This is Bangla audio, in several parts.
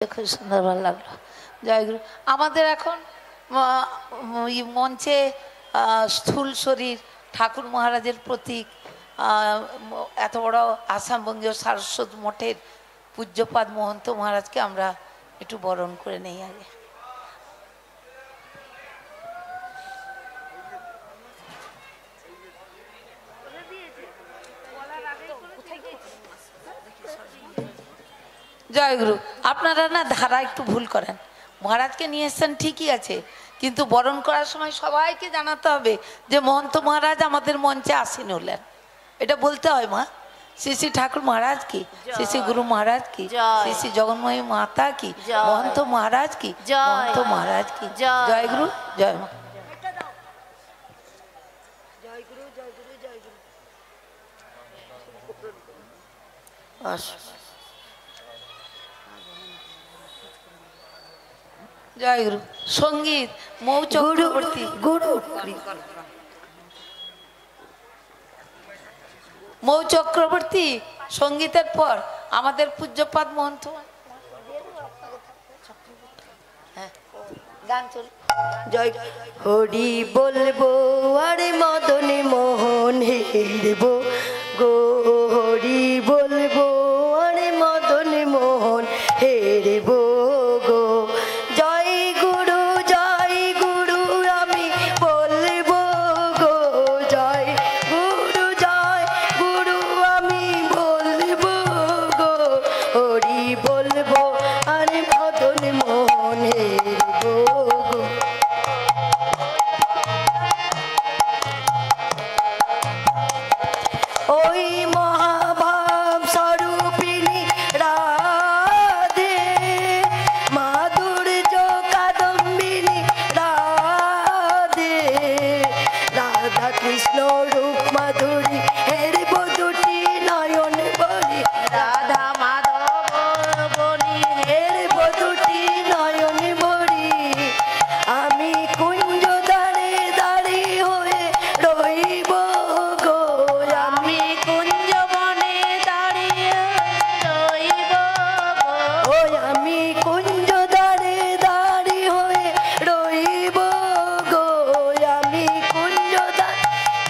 খুব সুন্দর ভালো লাগলো। জয়গুরু। আমাদের এখন মঞ্চে স্থূল শরীর ঠাকুর মহারাজের প্রতীক এত বড় আসামবঙ্গীয় সারস্বত মঠের পূজ্যপাদ মহন্ত মহারাজকে আমরা একটু বরণ করে নেই আগে। জয়গুরু। আপনারা না ধারা একটু ভুল করেন। মহারাজকে নিয়ে এসছেন ঠিকই আছে, কিন্তু বরণ করার সময় সবাইকে জানাতে হবে যে মহন্ত মহারাজ আমাদের মঞ্চে আসীন হলেন। এটা বলতে হয় মা। শ্রী শ্রী ঠাকুর মহারাজ কি, শ্রী শ্রী গুরু মহারাজ কি, শ্রী শ্রী জগন্ময়ী মাতা কি, মহন্ত মহারাজ কি, মহন্ত মহারাজ কি। জয়গুরু। জয় মা। জয়গুরু জয়গুরু জয়গুরু। জয়গুরু। সঙ্গীত মৌ চক্রবর্তী। গুরু মৌ চক্রবর্তী সঙ্গীতের পর আমাদের পূজ্যপাদ মহন্ত গান চল। জয় হরি বলবো আরে মদনে মোহন হেরবো গো, হরি বলবো আরে মদনে মোহন হেরবো গো। জয় গুরু আমি বলবো গো, জয় গুরু আমি বলবো গো, হরি বলবো আরে মদনে মোহন হেরবো গো। ওই মহাভাব স্বরূপিণী রাধে, মাধুর্য কাদম্বিনী রাধে, রাধা কৃষ্ণ রূপ মাধুরী হেরব দুটি নয়ন বলি, রাধা মাধব বলি হেরব দুটি নয়ন বলি। আমি কুঞ্জ দাঁড়ে দাঁড়ি হয়ে রইব গো, আমি কুঞ্জ বনে দাঁড়িয়ে রইব গো, আমি কুঞ্জ দাঁড়ে দাঁড়ি হয়ে রইব গো, আমি কুঞ্জ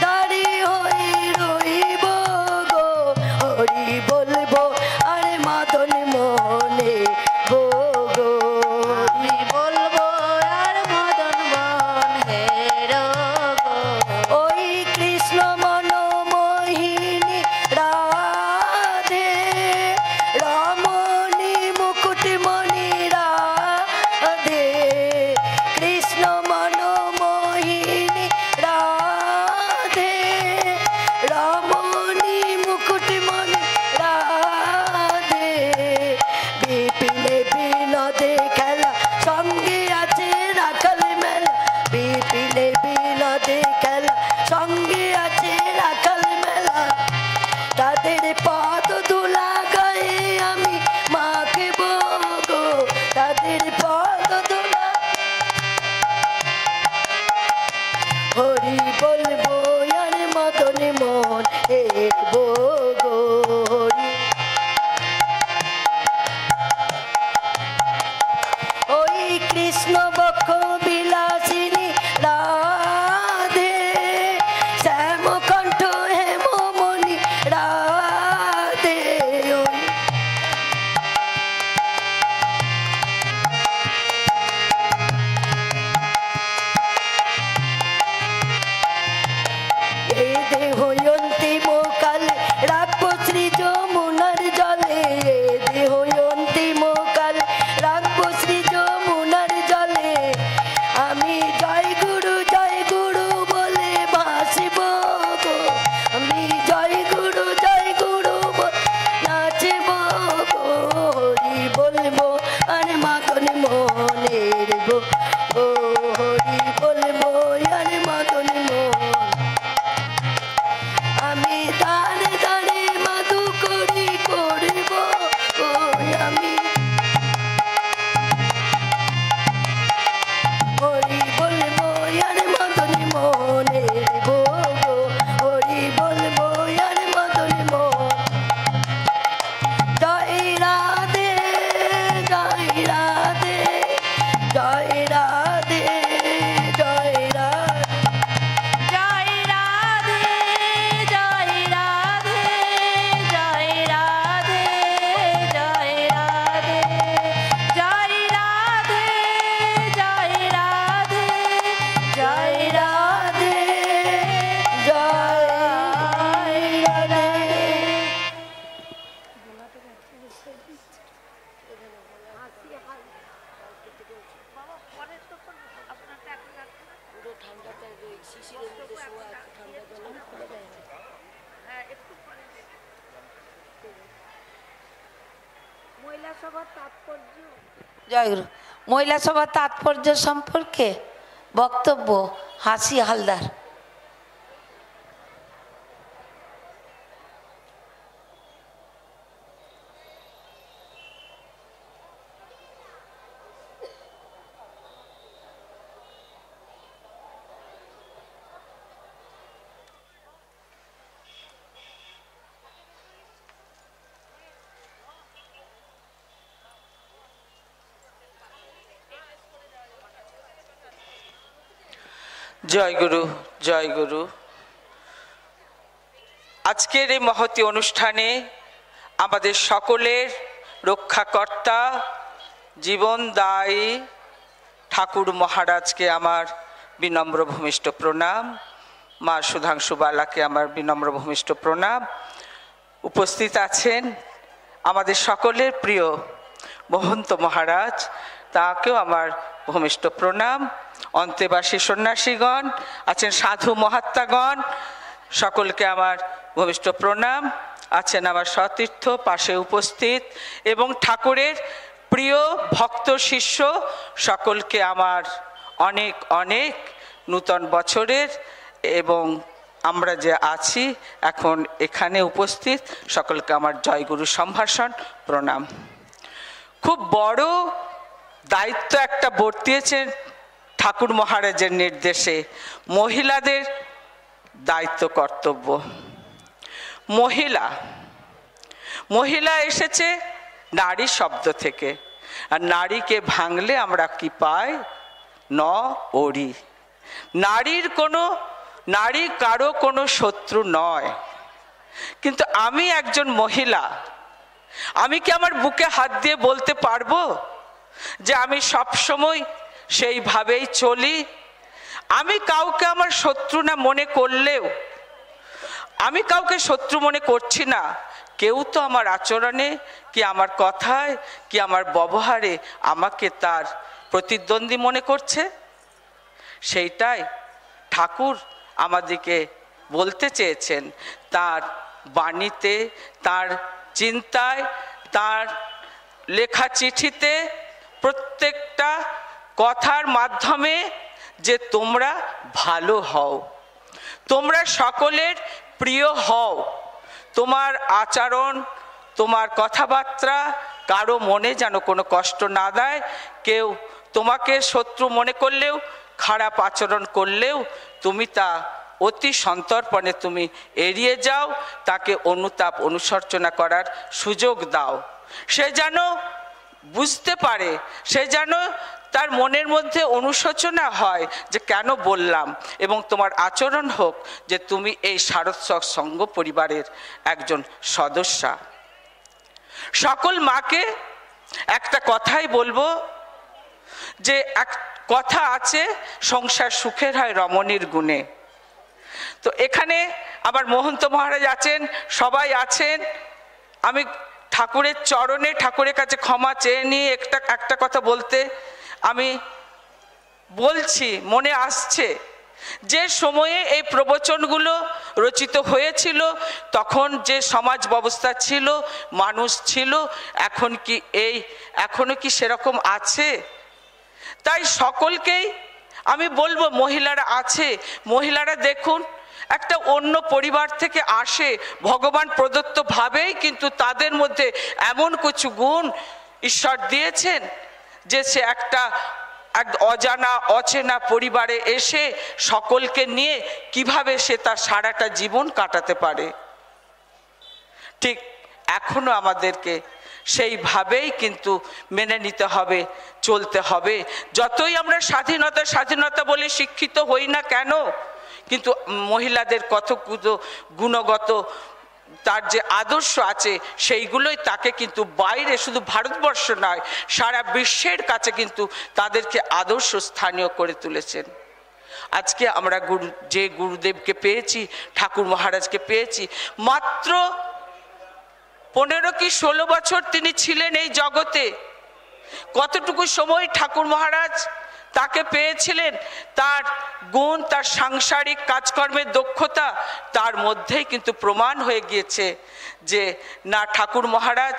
দাঁড়ি হয়ে রইব গো, হরি বলবো আরে মদন মোহনে গো গো, হরি বলবো আর মদন মোহনে গো। ওই কৃষ্ণ মনোমোহিনী রাধে, রমণী মুকুটমণি রাধে, কৃষ্ণ মনোমোহিনী রাধে, রমণী মুকুটমণি রাধে, বিপিনে বিনোদে খেলা সঙ্গে আছে রাখাল মেলা, বিপিনে বিনোদে খেলা সঙ্গে আছে রাখাল মেলা, তাদের পদ ধুলা গায়ে আমি মাকে গো, তাদের পদ ধুলা। হরি বলবো আর মদনে মন হেরবো গো, হরি। ওই কৃষ্ণ বক্ষ বিলাসিনী রাধে, শ্যামকণ্ঠ হেমমণি রাধে, ওই এই দেহয়ন্তী মোকালে রাখবো শ্রী যমুনার জলে, এই দেহয়ন্তী মোকালে রাখবো শ্রী যমুনার জলে, জয়গুরু। মহিলা সভার তাৎপর্য সম্পর্কে বক্তব্য হাসি হালদার। জয় গুরু, জয় গুরু। আজকের এই মহতী অনুষ্ঠানে আমাদের সকলের রক্ষাকর্তা জীবনদায়ী ঠাকুর মহারাজকে আমার বিনম্র ভূমিষ্ঠ প্রণাম, মা সুধাংশু বালাকে আমার বিনম্র ভূমিষ্ঠ প্রণাম। উপস্থিত আছেন আমাদের সকলের প্রিয় মহন্ত মহারাজ, তাকেও আমার ভূমিষ্ঠ প্রণাম। অন্তেবাসী সন্ন্যাসীগণ আছেন, সাধু মহাত্মাগণ, সকলকে আমার ভূমিষ্ঠ প্রণাম। আছেন আমার সতীর্থ পাশে উপস্থিত এবং ঠাকুরের প্রিয় ভক্ত শিষ্য সকলকে আমার অনেক অনেক নূতন বছরের এবং আমরা যে আছি এখন এখানে উপস্থিত সকলকে আমার জয়গুরু সম্ভাষণ প্রণাম। খুব বড় দায়িত্ব একটা বর্তিয়েছেন ঠাকুর মহারাজের নির্দেশে, মহিলাদের দায়িত্ব কর্তব্য। মহিলা এসেছে নারী শব্দ থেকে, আর নারীকে ভাঙলে আমরা কি পাই? ন ওরি। নারী কারো কোনো শত্রু নয়। কিন্তু আমি একজন মহিলা, আমি কি আমার বুকে হাত দিয়ে বলতে পারবো যে আমি সবসময় সেইভাবেই চলি? আমি কাউকে আমার শত্রু না মনে করলেও, আমি কাউকে শত্রু মনে করছি না, কেউ তো আমার আচরণে কি আমার কথায় কি আমার ব্যবহারে আমাকে তার প্রতিদ্বন্দ্বী মনে করছে। সেইটাই ঠাকুর আমাদেরকে বলতে চেয়েছেন তার বাণীতে, তার চিন্তায়, তার লেখা চিঠিতে, প্রত্যেকটা কথার মাধ্যমে, যে তোমরা ভালো হও, তোমরা সকলের প্রিয় হও, তোমার আচরণ, তোমার কথাবার্তা কারো মনে যেন কোনো কষ্ট না দেয়। কেউ তোমাকে শত্রু মনে করলেও, খারাপ আচরণ করলেও তুমি তা অতি সন্তর্পণে তুমি এড়িয়ে যাও, তাকে অনুতাপ অনুশোচনা করার সুযোগ দাও। সে যেন বুঝতে পারে, সে যেন তার মনের মধ্যে অনুশোচনা হয় যে কেন বললাম, এবং তোমার আচরণ হোক যে তুমি এই শারদ সৎসঙ্গ পরিবারের একজন সদস্যা। সকল মাকে একটা কথাই বলবো যে এক কথা আছে, সংসার সুখের হয় রমণীর গুণে। তো এখানে আবার মহন্ত মহারাজ আছেন, সবাই আছেন। আমি ঠাকুরের চরণে, ঠাকুরের কাছে ক্ষমা চেয়ে নিয়ে একটা কথা বলতে আমি বলছি, মনে আসছে যে সময়ে এই প্রবচনগুলো রচিত হয়েছিল তখন যে সমাজ ব্যবস্থা ছিল, মানুষ ছিল, এখনো কি সেরকম আছে? তাই সকলকেই আমি বলবো, মহিলারা আছে, মহিলারা দেখুন একটা অন্য পরিবার থেকে আসে, ভগবান প্রদত্ত ভাবেই কিন্তু তাদের মধ্যে এমন কিছু গুণ ঈশ্বর দিয়েছেন যে সে এক অজানা অচেনা পরিবারে এসে সকলকে নিয়ে কিভাবে সে তার সারাটা জীবন কাটাতে পারে। ঠিক এখনো আমাদেরকে সেইভাবেই কিন্তু মেনে নিতে হবে, চলতে হবে। যতই আমরা স্বাধীনতা বলে শিক্ষিত হই না কেন, কিন্তু মহিলাদের কতগুলো গুণগত তার যে আদর্শ আছে সেইগুলোই তাকে কিন্তু বাইরে, শুধু ভারতবর্ষ নয় সারা বিশ্বের কাছে কিন্তু তাদেরকে আদর্শ স্থানীয় করে তুলেছেন। আজকে আমরা যে গুরুদেবকে পেয়েছি, ঠাকুর মহারাজকে পেয়েছি, মাত্র 15 কি 16 বছর তিনি ছিলেন এই জগতে। কতটুকু সময় ঠাকুর মহারাজ তাকে পেয়েছিলেন তার গুণ, তার সাংসারিক কাজকর্মের দক্ষতা, তার মধ্যেই কিন্তু প্রমাণ হয়ে গিয়েছে যে না, ঠাকুর মহারাজ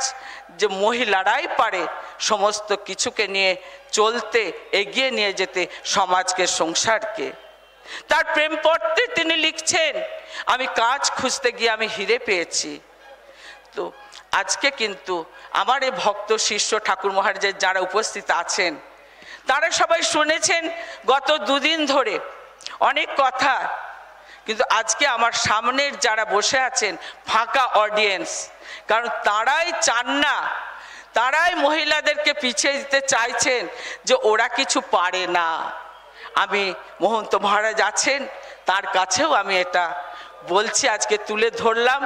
যে মহিলারাই পারে সমস্ত কিছুকে নিয়ে চলতে, এগিয়ে নিয়ে যেতে সমাজকে, সংসারকে। তার প্রেম পত্রে তিনি লিখছেন, আমি কাজ খুঁজতে গিয়ে আমি হিরে পেয়েছি। তো আজকে কিন্তু আমার এই ভক্ত শিষ্য ঠাকুর মহারাজের যারা উপস্থিত আছেন, তারা সবাই শুনেছেন গত দুদিন ধরে অনেক কথা, কিন্তু আজকে আমার সামনের যারা বসে আছেন ফাঁকা অডিয়েন্স, কারণ তারাই চান না, তারাই মহিলাদেরকে পিছিয়ে দিতে চাইছেন যে ওরা কিছু পারে না। আমি মহন্ত মহারাজ আছেন, তার কাছেও আমি এটা বলছি, আজকে তুলে ধরলাম।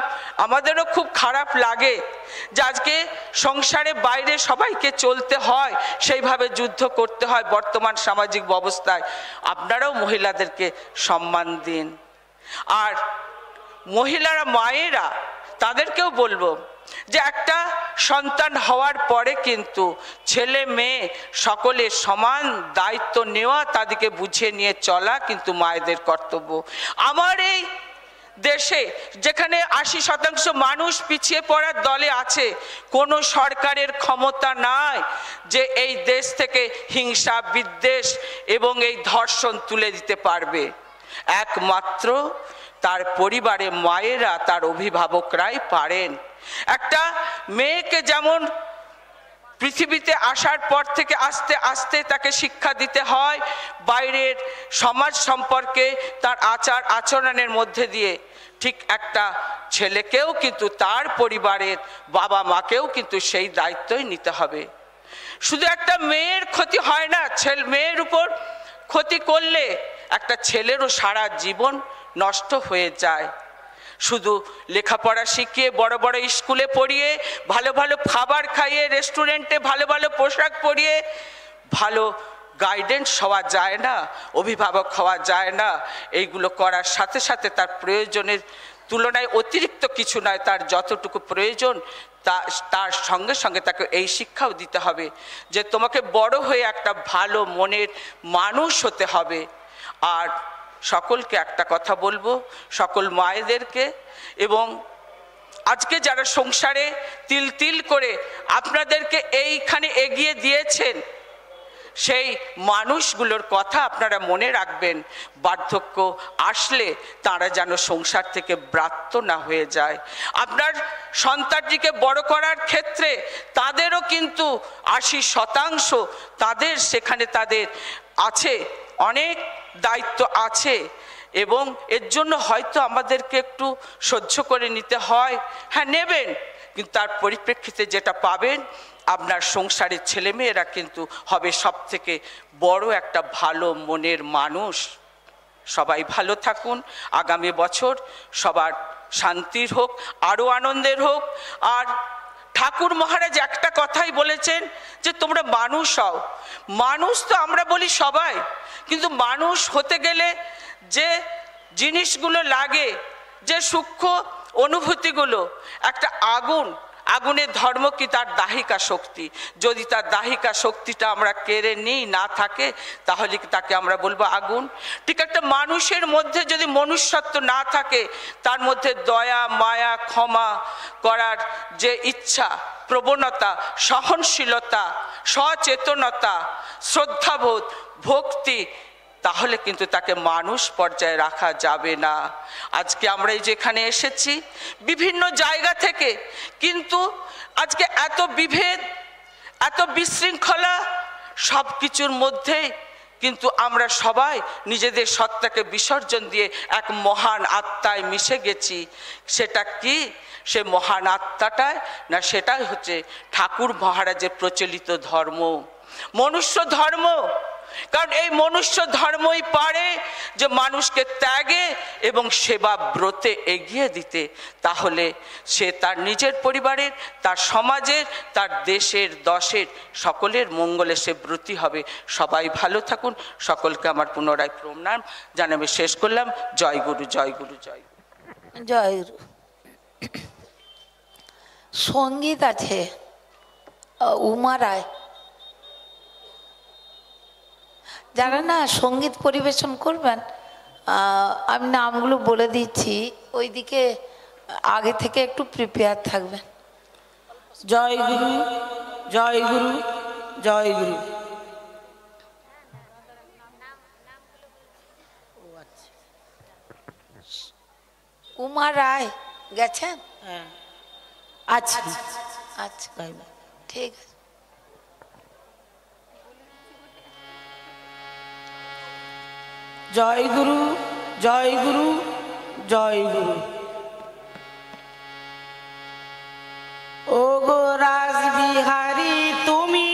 আমাদেরও খুব খারাপ লাগে যে আজকে সংসারে বাইরে সবাইকে চলতে হয়, সেইভাবে যুদ্ধ করতে হয় বর্তমান সামাজিক ব্যবস্থায়। আপনারাও মহিলাদেরকে সম্মান দিন। আর মহিলারা, মায়েরা, তাদেরকেও বলবো যে একটা সন্তান হওয়ার পরে কিন্তু ছেলে মেয়ে সকলের সমান দায়িত্ব নেওয়া, তাদেরকে বুঝিয়ে নিয়ে চলা কিন্তু মায়েদের কর্তব্য। আমার এই দেশে যেখানে 80% মানুষ পিছিয়ে পড়ার দলে আছে, কোনো সরকারের ক্ষমতা নাই যে এই দেশ থেকে হিংসা, বিদ্বেষ এবং এই ধর্ষণ তুলে দিতে পারবে। একমাত্র তার পরিবারে মায়েরা, তার অভিভাবকরাই পারেন। একটা মেয়েকে যেমন পৃথিবীতে আসার পর থেকে আস্তে আস্তে তাকে শিক্ষা দিতে হয় বাইরের সমাজ সম্পর্কে, তার আচার আচরণের মধ্যে দিয়ে, ঠিক একটা ছেলেকেও কিন্তু তার পরিবারের বাবা মাকেও কিন্তু সেই দায়িত্বই নিতে হবে। শুধু একটা মেয়ের ক্ষতি হয় না, মেয়ের উপর ক্ষতি করলে একটা ছেলেরও সারা জীবন নষ্ট হয়ে যায়। শুধু লেখাপড়া শিখিয়ে, বড় বড় স্কুলে পড়িয়ে, ভালো ভালো খাবার খাইয়ে, রেস্টুরেন্টে ভালো ভালো পোশাক পরিয়ে ভালো গাইডেন্স হওয়া যায় না, অভিভাবক হওয়া যায় না। এইগুলো করার সাথে সাথে তার প্রয়োজনের তুলনায় অতিরিক্ত কিছু নয়, তার যতটুকু প্রয়োজন তার সঙ্গে সঙ্গে তাকে এই শিক্ষাও দিতে হবে যে তোমাকে বড় হয়ে একটা ভালো মনের মানুষ হতে হবে। আর সকলকে একটা কথা বলবো, সকল মায়েদেরকে, এবং আজকে যারা সংসারে তিল তিল করে আপনাদেরকে এইখানে এগিয়ে দিয়েছেন, সেই মানুষগুলোর কথা আপনারা মনে রাখবেন। বার্ধক্য আসলে তারা যেন সংসার থেকে ব্রাত্য না হয়ে যায়। আপনার সন্তানটিকে বড় করার ক্ষেত্রে তাদেরও কিন্তু 80% তাদের সেখানে তাদের আছে, অনেক দায়িত্ব আছে, এবং এর জন্য হয়তো আমাদেরকে একটু সহ্য করে নিতে হয়। হ্যাঁ, নেবেন, কিন্তু তার পরিপ্রেক্ষিতে যেটা পাবেন, আপনার সংসারের ছেলেমেয়েরা কিন্তু হবে সব থেকে বড় একটা ভালো মনের মানুষ। সবাই ভালো থাকুন, আগামী বছর সবার শান্তির হোক, আরও আনন্দের হোক। আর ঠাকুর মহারাজ একটা কথাই বলেছেন যে তোমরা মানুষ হও। মানুষ তো আমরা বলি সবাই, কিন্তু মানুষ হতে গেলে যে জিনিসগুলো লাগে, যে সূক্ষ্ম অনুভূতিগুলো, একটা আগুনের ধর্ম কি তার দাহিকা শক্তি। যদি তার দাহিকা শক্তিটা আমরা কেড়ে নিই, না থাকে, তাহলে কি তাকে আমরা বলবো আগুন? ঠিক একটা মানুষের মধ্যে যদি মনুষ্যত্ব না থাকে, তার মধ্যে দয়া, মায়া, ক্ষমা করার যে ইচ্ছা, প্রবণতা, সহনশীলতা, সচেতনতা, শ্রদ্ধাবোধ, ভক্তি, তাহলে কিন্তু তাকে মানুষ পর্যায়ে রাখা যাবে না। আজকে আমরা যেখানে এসেছি বিভিন্ন জায়গা থেকে, কিন্তু আজকে এত বিভেদ, এত বিশৃঙ্খলা, সব কিছুর মধ্যেই কিন্তু আমরা সবাই নিজেদের সত্তাকে বিসর্জন দিয়ে এক মহান আত্মায় মিশে গেছি। সেটা কি? সে মহান আত্মাটাই না, সেটাই হচ্ছে ঠাকুর মহারাজের প্রচলিত ধর্ম, মনুষ্য ধর্ম। কারণ এই মনুষ্য ধর্মই পারে যে মানুষকে ত্যাগে এবং সেবা ব্রতে এগিয়ে দিতে। তাহলে সে তার নিজের পরিবারের, তার সমাজের, তার দেশের, দশের সকলের মঙ্গলে সে ব্রতী হবে। সবাই ভালো থাকুন। সকলকে আমার পুনরায় প্রণাম জানাবে শেষ করলাম। জয় গুরু, জয় গুরু, জয় গুরু, জয় গুরু। সঙ্গীত আছে উমা রায়, যারা না সঙ্গীত পরিবেশন করবেন, আমি নামগুলো বলে দিচ্ছি, ওইদিকে আগে থেকে একটু প্রিপেয়ার থাকবেন। জয় গুরু, জয় গুরু, জয় গুরু। উমা রায় গেছেন? হ্যাঁ, আচ্ছা আচ্ছা, ঠিক আছে। জয় গুরু, জয় গুরু, জয় গুরু। ও গো রাসবিহারী তুমি,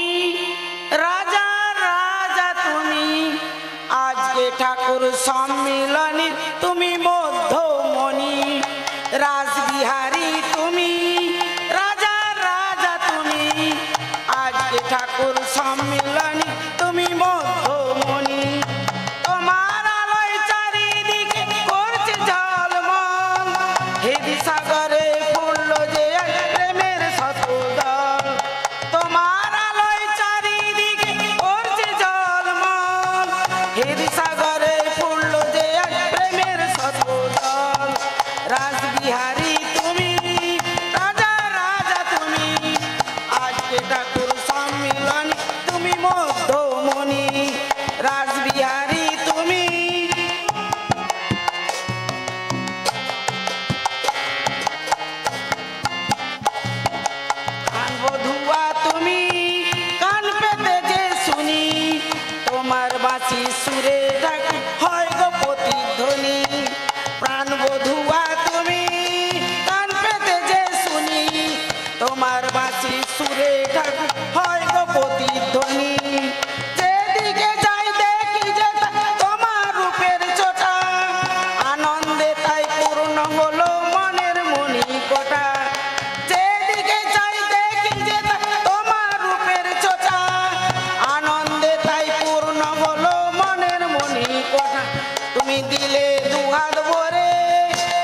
রাজা রাজা তুমি, আজকে ঠাকুর সম্মিলনী তুমি মধ্যমণি। রাসবিহারী তুমি, রাজা রাজা তুমি, আজকে ঠাকুর সম্মিলনী তুমি মধ্যমণি। তোমার আলোয় চারিদিকে করছে ঝলমল, হেদি সাগরে ফুলল যে প্রেমের শতদল। তোমার আলোয় চারিদিকে করছে ঝলমল, হেদি সাগরে ফুলল যে প্রেমের শতদল। রাসবিহারী তুমি, রাজা রাজা তুমি, আজকে ঠাকুর সম্মিলনী তুমি মধ্যমণি। রাসবিহারী তুমি, কান বধুয়া তুমি, কান পেতে যে শুনি, তোমার বাঁশি সুরে ডাকে হয় গো প্রতিধ্বনি। প্রাণ বধুয়া তুমি, কান পেতে যে শুনি, তোমার বাঁশি সুরে ডাকে হয় গো প্রতিধ্বনি। যেদিকে যাই দেখি যে তোমার রূপের চোটা, আনন্দে তাই পূর্ণ হলো মনের মণিকোটা। যেদিকে যাই দেখি যে তোমার রূপের চোটা, আনন্দে তাই পূর্ণ হলো মনের মণিকোটা। তুমি দিলে দুহাত ভরে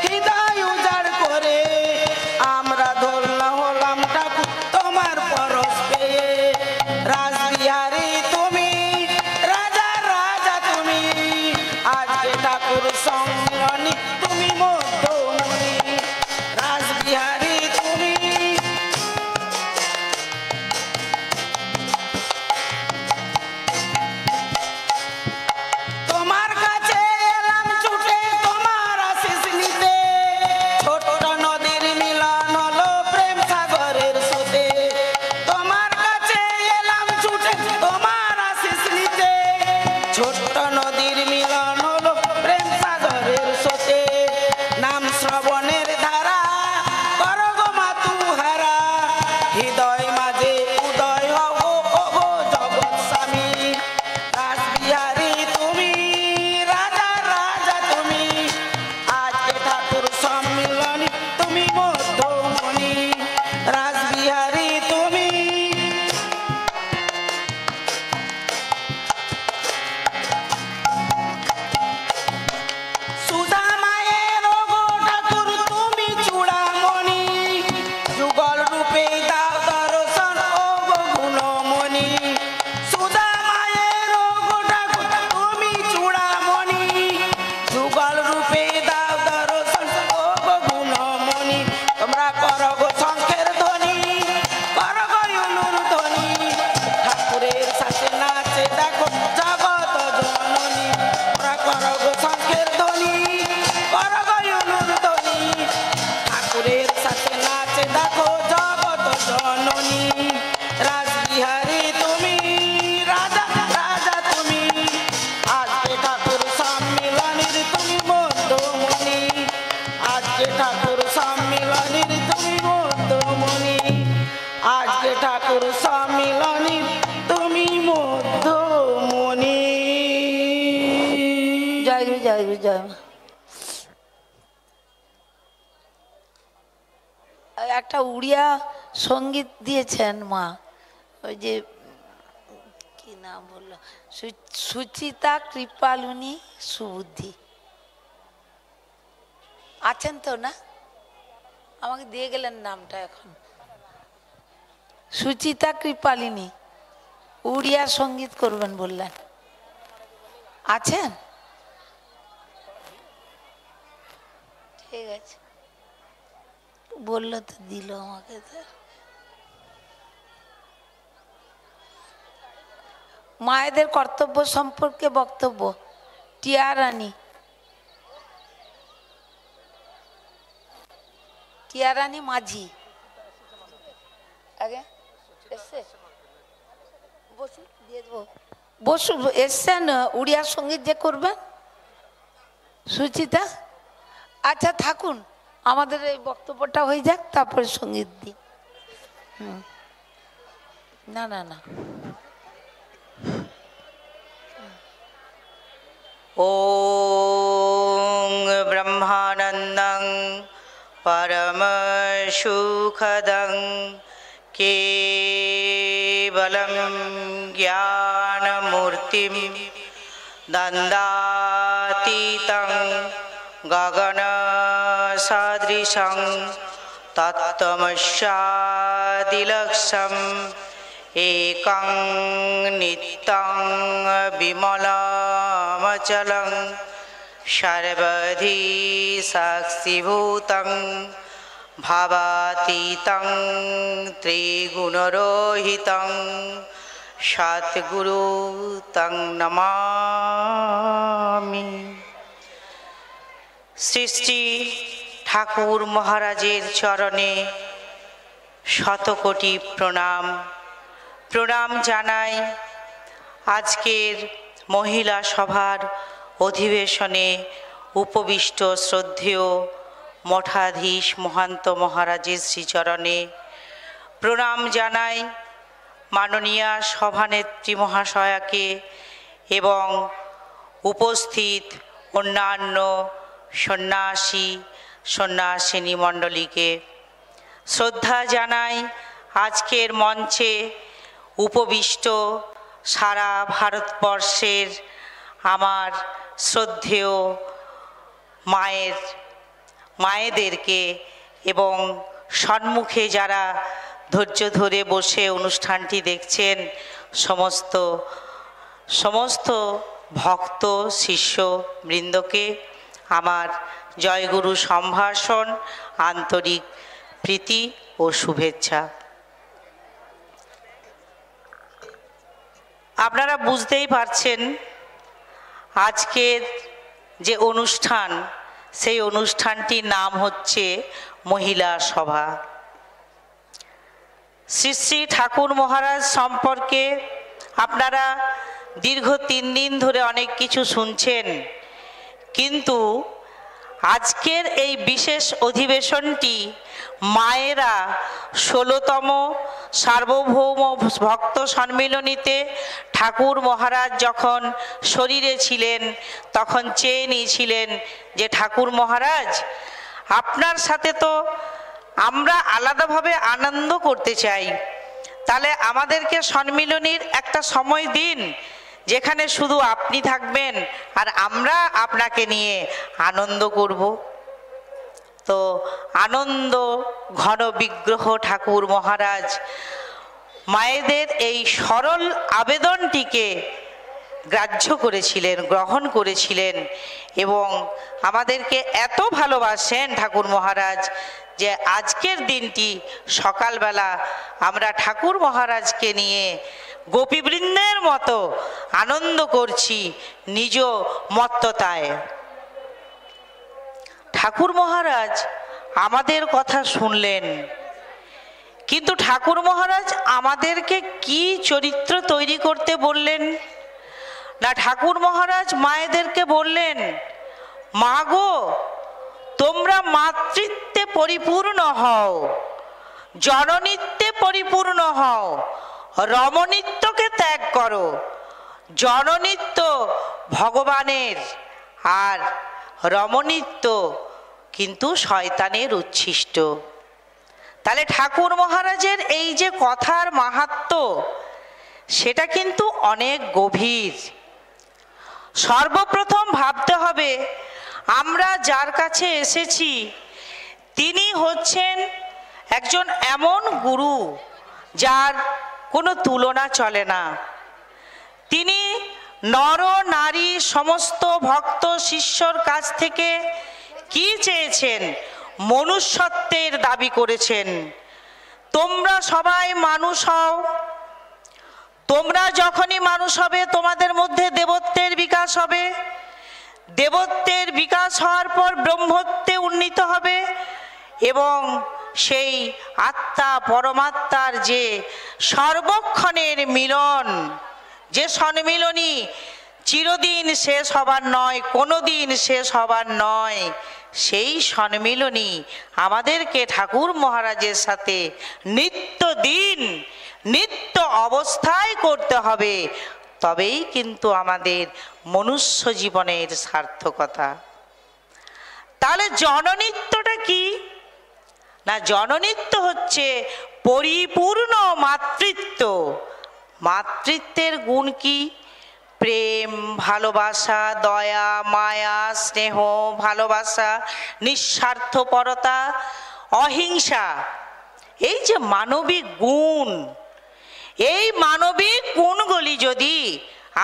হৃদয় উজাড় করে, আমরা ধন্য হলাম ঠাকুর তোমার পরশ পেয়ে। রাসবিহারী তুমি, রাজা রাজা তুমি, আজকে ঠাকুর সম্মিলনী তুমি মধ্যমণি। রাসবিহারী তুমি, তোমার কাছে এলাম ছুটে তোমার আশিস নিতে, ছোট্ট নদীর মিলন হলো প্রেম সাগরের স্রোতে। তোমার কাছে এলাম ছুটে তোমার আশিস নিতে, ছোট্ট নদীর মিলন হলো প্রেম সাগরের স্রোতে। নাম শ্রবণের ধারা করো গো মাতুহারা, হৃদয় মাঝে উদয় হও ও গো জগৎ স্বামী। রাসবিহারী তুমি, রাজা রাজা তুমি, আজকে ঠাকুর সম্মিলনী তুমি মধ্যমণি। রাসবিহারী তুমি, সুধা মায়ের ও গো ঠাকুর তুমি চূড়ামণি, যুগল রূপে দাও দর্শন ও গো গুণমণি। সুধা মায়ের ও গো ঠাকুর তুমি চূড়ামণি, যুগল রূপে দাও দর্শন ও গো গুণমণি। তোমরা করো গো শঙ্খের ধ্বনি, করো গো উলুর ধ্বনি, ঠাকুরের সাথে নাচে দেখো জগৎ জননী। তোমরা করো গো শঙ্খের ধ্বনি, করো গো উলুর ধ্বনি, ঠাকুরের সাথে নাচে দেখো জগৎ জননী। রাসবিহারী তুমি, রাজা রাজা তুমি, আজকে ঠাকুর সম্মিলনীর তুমি মধ্যমণি। আজকে ঠাকুর সম্মিলনীর তুমি মধ্যমণি। আজকে ঠাকুর সম্মিলনীর তুমি মধ্যমণি। জয় গুরু, জয় গুরু, জয় মা। একটা উড়িয়া সঙ্গীত দিয়েছেন মা, ওই যে কি নাম বললো, সুচিতা কৃপালুনি সুবুদ্ধি আছেন তো না? আমাকে দিয়ে গেলেন নামটা এখন। সুচিতা কৃপালিনী উড়িয়া সঙ্গীত করবেন বললেন। আছেন? ঠিক আছে, বললো তো দিল আমাকে। তো মায়েদের কর্তব্য সম্পর্কে বক্তব্য। টিয়া রানী, টিয়া রানী মাঝি আগে এসছে, বসুন দিয়ে দেবো। বসুন, এসছেন উড়িয়া সঙ্গীত যে করবেন সুচিতা। আচ্ছা থাকুন, আমাদের এই বক্তব্যটা হয়ে যাক, তারপরে সঙ্গীত দিই। না না না, ॐ ब्रह्मानन्दं परमसुखदं केवलं ज्ञानमूर्तिं दन्दातीतं गगनसदृशं तत्त्वमस्यादिलक्ष्यम् एकं नित्यं विमलमचलं सर्वधी साक्षिभूतं भावातीतं त्रिगुणरहितं सद्गुरु तं नमामि। শ্রী শ্রী ঠাকুর মহারাজের চরণে শতকোটি প্রণাম। প্রণাম জানাই আজকের মহিলা সভার অধিবেশনে উপবিষ্ট শ্রদ্ধেয় মঠাধীশ মহান্ত মহারাজের শ্রীচরণে। প্রণাম জানাই মাননীয়া সভানেত্রী মহাশয়াকে এবং উপস্থিত অন্যান্য সন্ন্যাসী সন্ন্যাসিনী মণ্ডলীকে। শ্রদ্ধা জানাই আজকের মঞ্চে উপবিষ্ট সারা ভারতবর্ষের আমার শ্রদ্ধেয় মায়েদেরকে এবং সম্মুখে যারা ধৈর্য ধরে বসে অনুষ্ঠানটি দেখছেন সমস্ত ভক্ত শিষ্য বৃন্দকে আমার জয়গুরু সম্ভাষণ, আন্তরিক প্রীতি ও শুভেচ্ছা। আপনারা বুঝতেই পারছেন আজকের যে অনুষ্ঠান, সেই অনুষ্ঠানটির নাম হচ্ছে মহিলা সভা। শ্রী শ্রী ঠাকুর মহারাজ সম্পর্কে আপনারা দীর্ঘ 3 দিন ধরে অনেক কিছু শুনছেন, কিন্তু আজকের এই বিশেষ অধিবেশনটি মায়েরা 16তম সার্বভৌম ভক্ত সম্মিলনীতে ঠাকুর মহারাজ যখন শরীরে ছিলেন তখন চেয়ে নিয়েছিলেন যে ঠাকুর মহারাজ আপনার সাথে তো আমরা আলাদাভাবে আনন্দ করতে চাই, তাহলে আমাদেরকে সম্মিলনীর একটা সময় দিন যেখানে শুধু আপনি থাকবেন আর আমরা আপনাকে নিয়ে আনন্দ করব। তো আনন্দ ঘন বিগ্রহ ঠাকুর মহারাজ মায়েদের এই সরল আবেদনটিকে গ্রাহ্য করেছিলেন, গ্রহণ করেছিলেন এবং আমাদেরকে এত ভালোবাসেন ঠাকুর মহারাজ যে আজকের দিনটি সকালবেলা আমরা ঠাকুর মহারাজকে নিয়ে গোপীবৃন্দের মতো আনন্দ করছি নিজ মত্ততায়। ঠাকুর মহারাজ আমাদের কথা শুনলেন, কিন্তু ঠাকুর মহারাজ আমাদেরকে কি চরিত্র তৈরি করতে বললেন না, ঠাকুর মহারাজ মায়েদেরকে বললেন, মা গো তোমরা মাতৃত্বে পরিপূর্ণ হও, জননিত্যে পরিপূর্ণ হও, রমণিত্যকে ত্যাগ করো। জননিত্য ভগবানের আর রমণিত্য কিন্তু শয়তানের উচ্ছিষ্ট। তাহলে ঠাকুর মহারাজের এই যে কথার মাহাত্ম্য সেটা কিন্তু অনেক গভীর। সর্বপ্রথম ভাবতে হবে আমরা যার কাছে এসেছি তিনি হচ্ছেন একজন এমন গুরু যার কোনো তুলনা চলে না। তিনি নর নারী সমস্ত ভক্ত শিষ্যর কাছ থেকে কি চেয়েছেন? মনুষ্যত্বের দাবি করেছেন। তোমরা সবাই মানুষ হও, তোমরা যখনই মানুষ হবে তোমাদের মধ্যে দেবত্বের বিকাশ হবে, দেবত্বের বিকাশ হওয়ার পর ব্রহ্মত্বে উন্নীত হবে এবং সেই আত্মা পরমাত্মার যে সর্বক্ষণের মিলন, যে সম্মিলনী চিরদিন শেষ হবার নয়, কোনো দিন শেষ হবার নয়, সেই সম্মিলনী আমাদেরকে ঠাকুর মহারাজের সাথে নিত্যদিন নিত্য অবস্থায় করতে হবে। তবেই কিন্তু আমাদের মনুষ্য জীবনের সার্থকতা। তাহলে জননিত্যটা কি না? জননিত্য হচ্ছে পরিপূর্ণ মাতৃত্ব। মাতৃত্বের গুণ কি? প্রেম, ভালোবাসা, দয়া, মায়া, স্নেহ, ভালোবাসা, নিঃস্বার্থপরতা, অহিংসা, এই যে মানবিক গুণ, এই মানবিক গুণগুলি যদি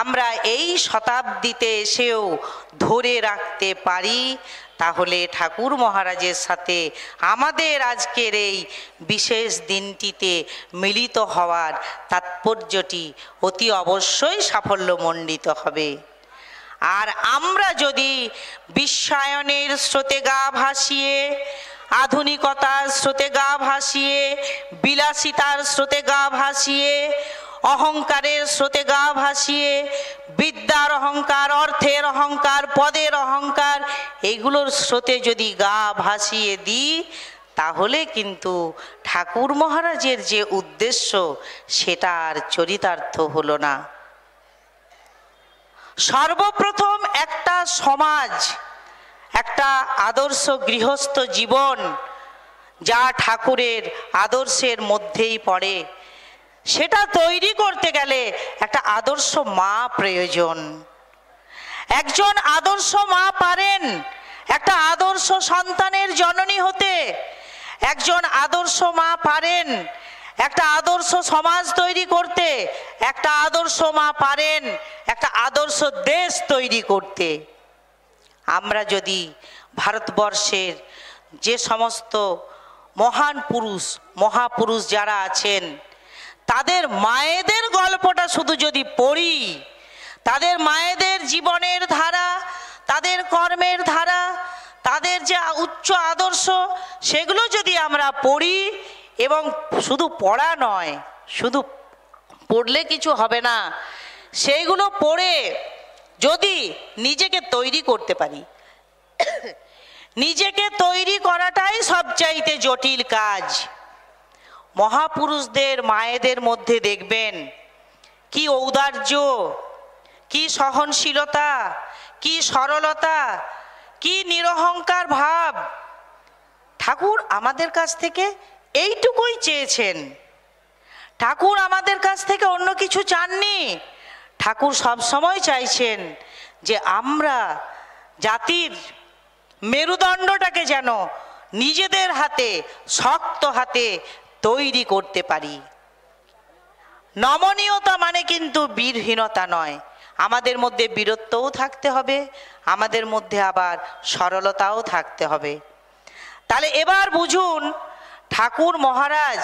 আমরা এই শতাব্দীতে এসেও ধরে রাখতে পারি, তাহলে ঠাকুর মহারাজের সাথে আমাদের আজকের এই বিশেষ দিনটিতে মিলিত হওয়ার তাৎপর্যটি অতি অবশ্যই সাফল্যমণ্ডিত হবে। আর আমরা যদি বিশ্বায়নের স্রোতে গা ভাসিয়ে, আধুনিকতার স্রোতে গা ভাসিয়ে, বিলাসিতার স্রোতে গা ভাসিয়ে, অহংকারের স্রোতে গা ভাসিয়ে, বিদ্যার অহংকার, অর্থের অহংকার, পদের অহংকার, এইগুলোর স্রোতে যদি গা ভাসিয়ে দিই, তাহলে কিন্তু ঠাকুর মহারাজের যে উদ্দেশ্য সেটা আর চরিতার্থ হলো না। সর্বপ্রথম একটা সমাজ, একটা আদর্শ গৃহস্থ জীবন যা ঠাকুরের আদর্শের মধ্যেই পড়ে, সেটা তৈরি করতে গেলে একটা আদর্শ মা প্রয়োজন। একজন আদর্শ মা পারেন একটা আদর্শ সন্তানের জননী হতে, একজন আদর্শ মা পারেন একটা আদর্শ সমাজ তৈরি করতে, একটা আদর্শ মা পারেন একটা আদর্শ দেশ তৈরি করতে। আমরা যদি ভারতবর্ষের যে সমস্ত মহান পুরুষ, মহাপুরুষ যারা আছেন, তাদের মায়েদের গল্পটা শুধু যদি পড়ি, তাদের মায়েদের জীবনের ধারা, তাদের কর্মের ধারা, তাদের যে উচ্চ আদর্শ, সেগুলো যদি আমরা পড়ি, এবং শুধু পড়া নয়, শুধু পড়লে কিছু হবে না, সেইগুলো পড়ে যদি নিজেকে তৈরি করতে পারি, নিজেকে তৈরি করাটাই সবচাইতে জটিল কাজ। মহাপুরুষদের মায়েদের মধ্যে দেখবেন কি ঔদার্য, কি সহনশীলতা, কি সরলতা, কি নিরহংকার ভাব। ঠাকুর আমাদের কাছ থেকে এইটুকুই চেয়েছেন। ঠাকুর আমাদের কাছ থেকে অন্য কিছু চাননি। ঠাকুর সবসময় চাইছেন যে আমরা জাতির মেরুদণ্ডটাকে যেন নিজেদের হাতে, শক্ত হাতে তৈরি করতে পারি। নমনীয়তা মানে কিন্তু বীরহীনতা নয়, আমাদের মধ্যে বীরত্বও থাকতে হবে, আমাদের মধ্যে আবার সরলতাও থাকতে হবে। তাহলে এবার বুঝুন, ঠাকুর মহারাজ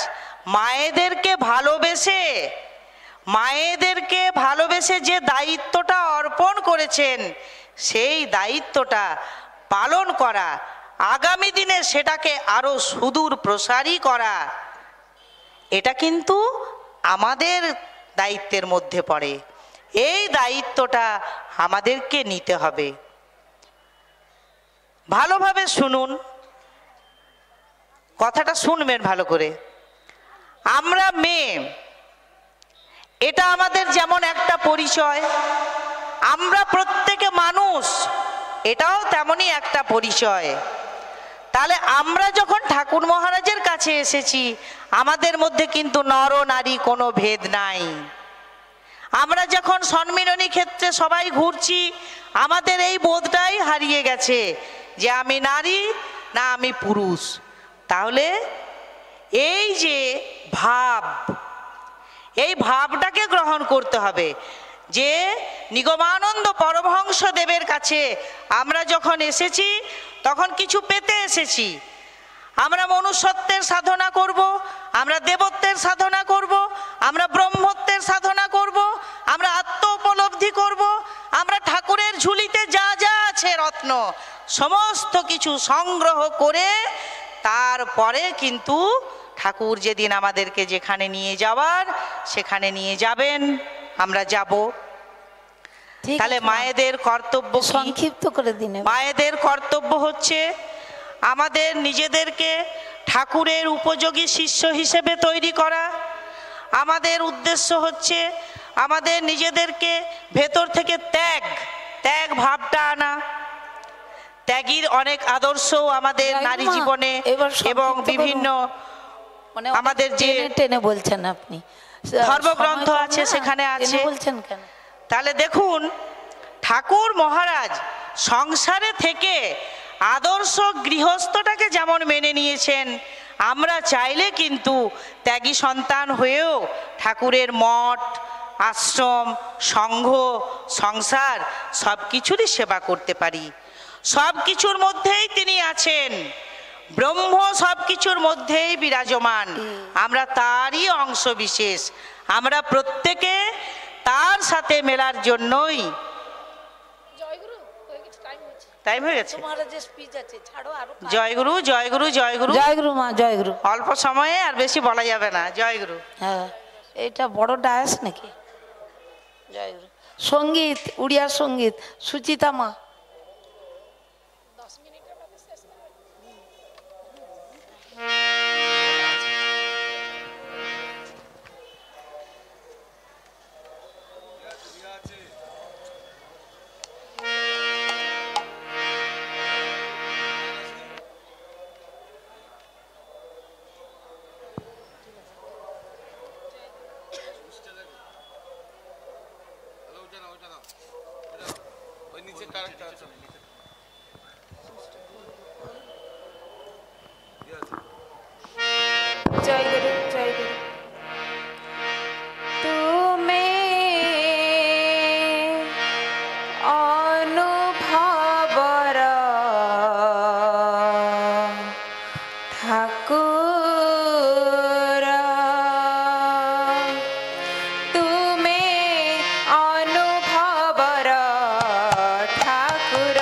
মায়েদেরকে ভালোবেসে যে দায়িত্বটা অর্পণ করেছেন, সেই দায়িত্বটা পালন করা, আগামী দিনে সেটাকে আরো সুদূর প্রসারী করা, এটা কিন্তু আমাদের দায়িত্বের মধ্যে পড়ে। এই দায়িত্বটা আমাদেরকে নিতে হবে। ভালোভাবে শুনুন, কথাটা শুনবেন ভালো করে। আমরা মেয়ে, এটা আমাদের যেমন একটা পরিচয়, আমরা প্রত্যেকে মানুষ, এটাও তেমনই একটা পরিচয়। তাহলে আমরা যখন ঠাকুর মহারাজের কাছে এসেছি, আমাদের মধ্যে কিন্তু নর নারী কোনো ভেদ নাই। আমরা যখন সম্মিলনী ক্ষেত্রে সবাই ঘুরছি, আমাদের এই বোধটাই হারিয়ে গেছে যে আমি নারী না আমি পুরুষ। তাহলে এই যে ভাব, এই ভাবটাকে গ্রহণ করতে হবে যে নিগমানন্দ পরমহংস দেবের কাছে আমরা যখন এসেছি তখন কিছু পেতে এসেছি। আমরা মনুষ্যত্বের সাধনা করব, আমরা দেবত্বের সাধনা করব, আমরা ব্রহ্মত্বের সাধনা করব, আমরা আত্ম উপলব্ধি করব, আমরা ঠাকুরের ঝুলিতে যা যা আছে রত্ন সমস্ত কিছু সংগ্রহ করে তারপরে কিন্তু ঠাকুর যেদিন আমাদেরকে যেখানে নিয়ে যাওয়ার সেখানে নিয়ে যাবেন, আমরা যাব। ঠিক তাহলে আছে, মায়েদের কর্তব্য কি? সংক্ষিপ্ত করে দিন। মায়েদের কর্তব্য হচ্ছে আমাদের নিজেদেরকে ঠাকুরের উপযোগী শিষ্য হিসেবে তৈরি করা। আমাদের উদ্দেশ্য হচ্ছে আমাদের নিজেদেরকে ভেতর থেকে ত্যাগ ভাবটা আনা। ত্যাগীর অনেক আদর্শ আমাদের নারী জীবনে এবং বিভিন্ন মানে আমাদের যে টেনে বলছেন আপনি, ধর্মগ্রন্থ আছে সেখানে আছে। বলছেন কেন? তাহলে দেখুন ঠাকুর মহারাজ সংসারে থেকে আদর্শ গৃহস্থটাকে যেমন মেনে নিয়েছেন, আমরা চাইলে কিন্তু ত্যাগী সন্তান হয়েও ঠাকুরের মঠ, আশ্রম, সংঘ, সংসার সব কিছুরই সেবা করতে পারি। সব কিছুর মধ্যেই তিনি আছেন, ব্রহ্ম সব কিছুর মধ্যেই বিরাজমান, আমরা তারই অংশ বিশেষ। আমরা প্রত্যেকে তার সাথে মেলার জন্যই। টাইম হয়ে গেছে। মহারাজের স্পিচ আছে, ছাড়ো আরো। জয়গুরু জয়গুরু জয়গুরু। জয়গুরু মা, জয়গুরু। অল্প সময়ে আর বেশি বলা যাবে না। জয়গুরু। হ্যাঁ, এটা বড় ডায়াস নাকি? জয়গুরু। সঙ্গীত, উড়িয়া সঙ্গীত, সুচিতা মা। জয়গুরু জয়গুরু। তুমি অনুভবর ঠাকুর, তুমি অনুভবর ঠাকুর।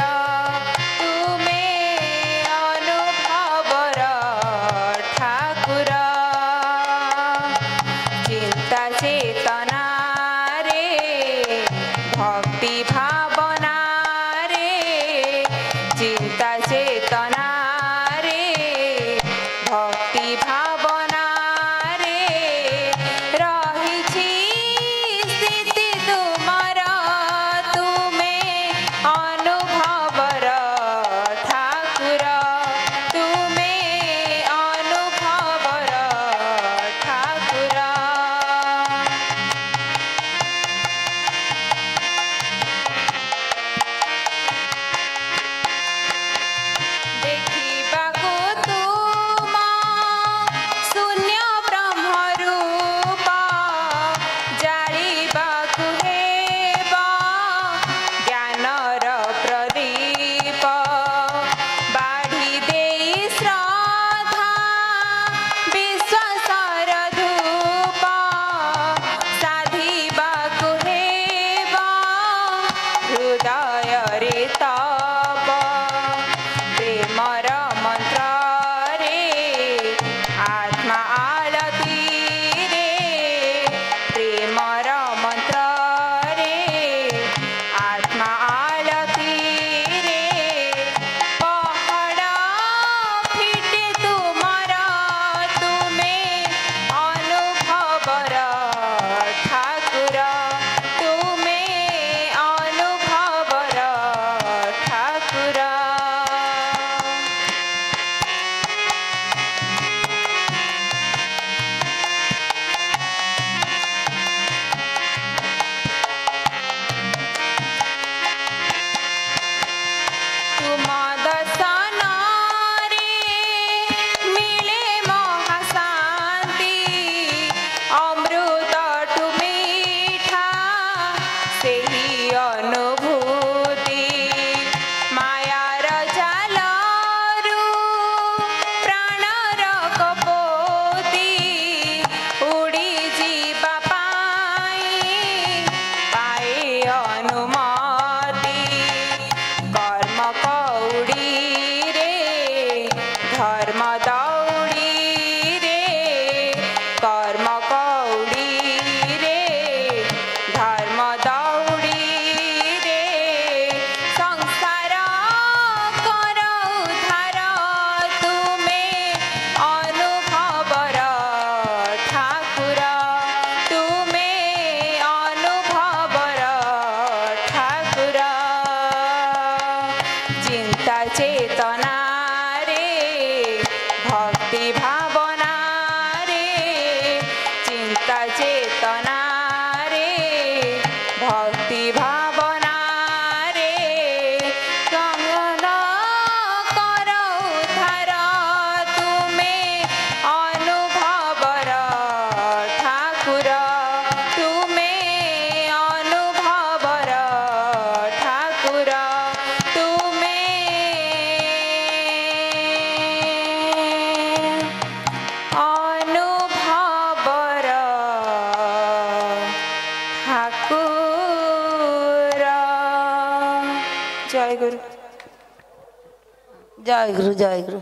জয় গুরু। জয় গুরু, জয় গুরু।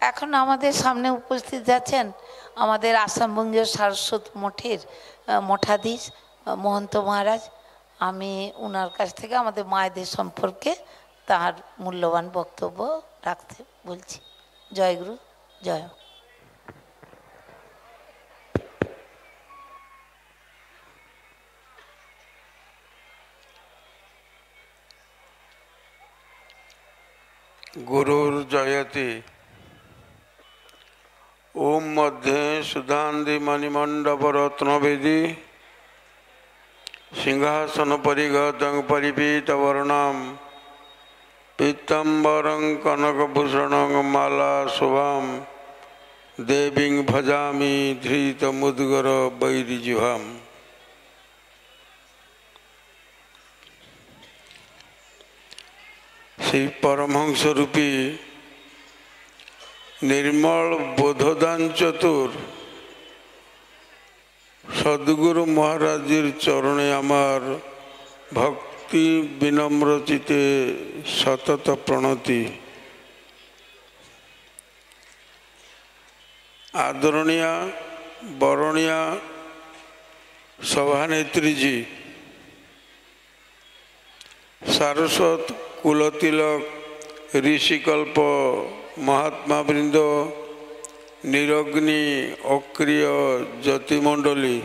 এখন আমাদের সামনে উপস্থিত আছেন আমাদের আসামবঙ্গীয় সারস্বত মঠের মঠাধীশ মহন্ত মহারাজ। আমি ওনার কাছ থেকে আমাদের মায়েদের সম্পর্কে তার মূল্যবান বক্তব্য রাখতে বলছি। জয় গুরু, জয়। गुरुर जयति। ओम मध्ये सुधांधि मणिमंडप रत्नवेदी सिंहासन परिगतं परिपीतवर्णं पीताम्बरं कनकभूषणं माला शुभां देवीं भजामि धृतमुद्गर वैरिजिह्वाम्। श्री परमहंस रूपी निर्मल बोधदान चतुर सद्गुरु महाराजेर चरणे आमार भक्ति विनम्र चिते सतत प्रणति। आदरणीय बरणीय सभानेत्री जी, सारस्वत कुलतिलक ऋषिकल्प महात्मा वृंद, निरग्नि अक्रिय ज्योतिमंडली,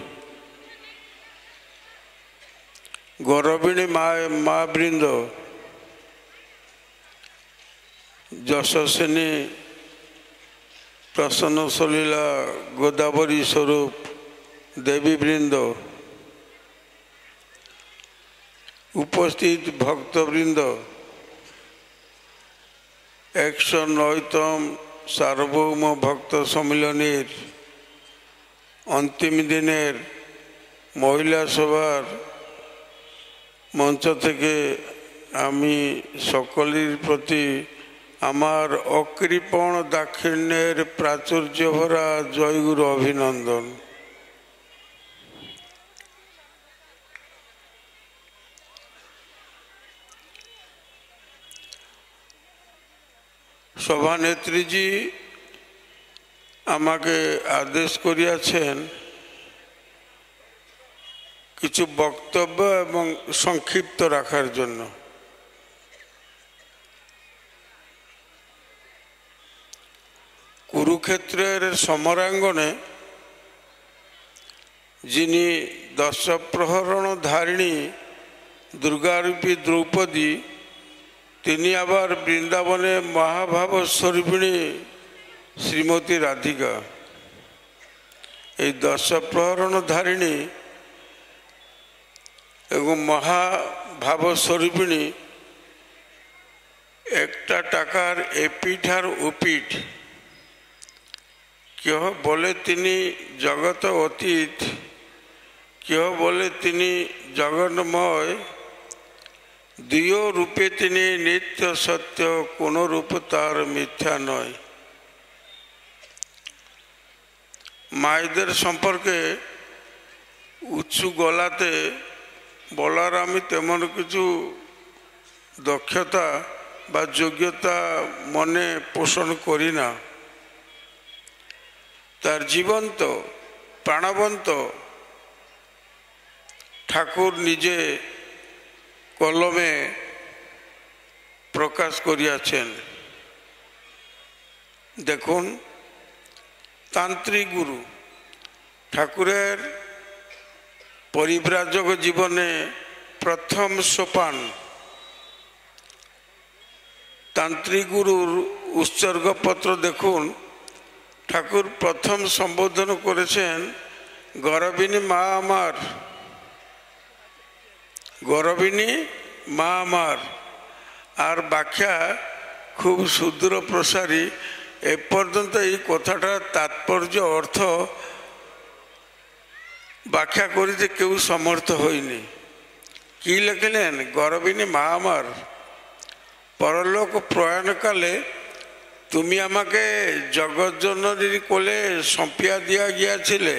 गौरविणी माँ वृंद, यशस्विनी प्रसन्न सलीला गोदावरी स्वरूप देवी वृंद, उपस्थित भक्तवृंद, 109तम सार्वभौम भक्त सम्मिलनेर अंतिम दिनेर महिला सभार मंच थेके आमी सकलेर प्रति आमार अकृपण दाक्षिण्যের प्राचुर्य भरा जयगुरु अभिनंदन। सभानेत्री जी आमाके आदेश करियाছেন কিছু বক্তব্য এবং সংক্ষিপ্ত রাখার জন্য। কুরুক্ষেত্রের সমরাঙ্গনে যিনি 10 প্রহরণ ধারিণী দুর্গারূপী দ্রৌপদী, তিনি আবার বৃন্দাবনে মহাভাব স্বরূপিণী শ্রীমতী রাধিকা। এই 10 প্রহরণ ধারিণী এবং মহাভাব স্বরূপিণী একটা টাকার এপিঠ আর ওপিঠ। কেহ বলে তিনি জগত অতীত, কেহ বলে তিনি জগন্ময়। দুইও রূপে তিনি নিত্য সত্য, কোন রূপ তার মিথ্যা নয়। মায়েদের সম্পর্কে উঁচু গলাতে বলার আমি তেমন কিছু দক্ষতা বা যোগ্যতা মনে পোষণ করি না। তার জীবন্ত প্রাণবন্ত ঠাকুর নিজে কলমে প্রকাশ করিয়াছেন। দেখুন, তান্ত্রিক গুরু ঠাকুরের পরিব্রাজক জীবনে প্রথম সোপান। তান্ত্রিক গুরুর উৎসর্গপত্র দেখুন, ঠাকুর প্রথম সম্বোধন করেছেন গৌরবিনী মা আমার, গৌরবিনী মা আমার। আর ব্যাখ্যা খুব সুদূর প্রসারী। এ পর্যন্ত এই কথাটার তাৎপর্য অর্থ ব্যাখ্যা করিতে কেউ সমর্থ হয়নি। কি লিখলেন? গৌরবিনী মা আমার, পরলোক প্রয়াণকালে তুমি আমাকে জগৎজননীর কোলে সঁপিয়া দিয়া গিয়াছিলে।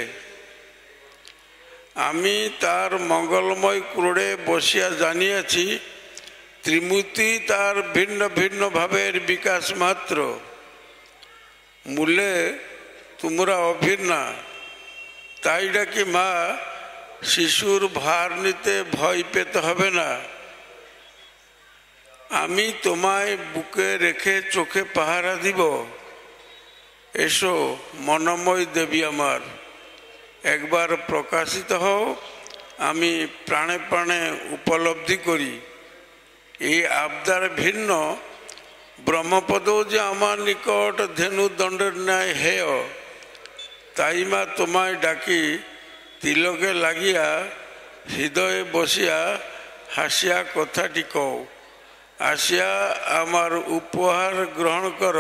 আমি তার মঙ্গলময় ক্রোড়ে বসিয়া জানিয়াছি ত্রিমূর্তি তার ভিন্ন ভিন্ন ভাবের বিকাশ মাত্র, মূলে তোমরা অভিন্না। তাই ডাকি মা, শিশুর ভার নিতে ভয় পেতে হবে না। আমি তোমায় বুকে রেখে চোখে পাহারা দিব। এসো মনময় দেবী আমার, একবার প্রকাশিত হও, আমি প্রাণে প্রাণে উপলব্ধি করি। এই আবদার ভিন্ন ব্রহ্মপদও যে আমার নিকট ধেনু দণ্ডের ন্যায় হেয়। তাই মা তোমায় ডাকি, তিলকে লাগিয়া হৃদয়ে বসিয়া হাসিয়া কথাটি কও। আসিয়া আমার উপহার গ্রহণ কর,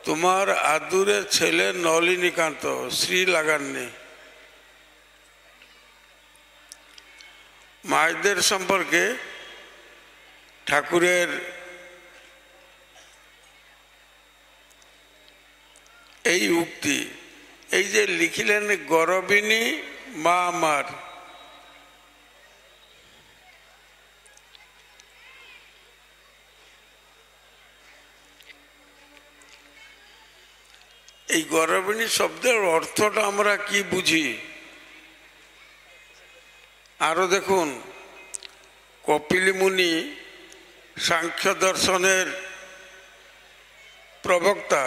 তোমার আদুরে ছেলে নলিনীকান্ত। শ্রী লাগাননি। মায়েদের সম্পর্কে ঠাকুরের এই উক্তি, এই যে লিখিলেন গরবিনী মা আমার, এই গরবিনী শব্দের অর্থটা আমরা কি বুঝি? আরো দেখুন, কপিল মুনি সাংখ্য দর্শনের প্রবক্তা,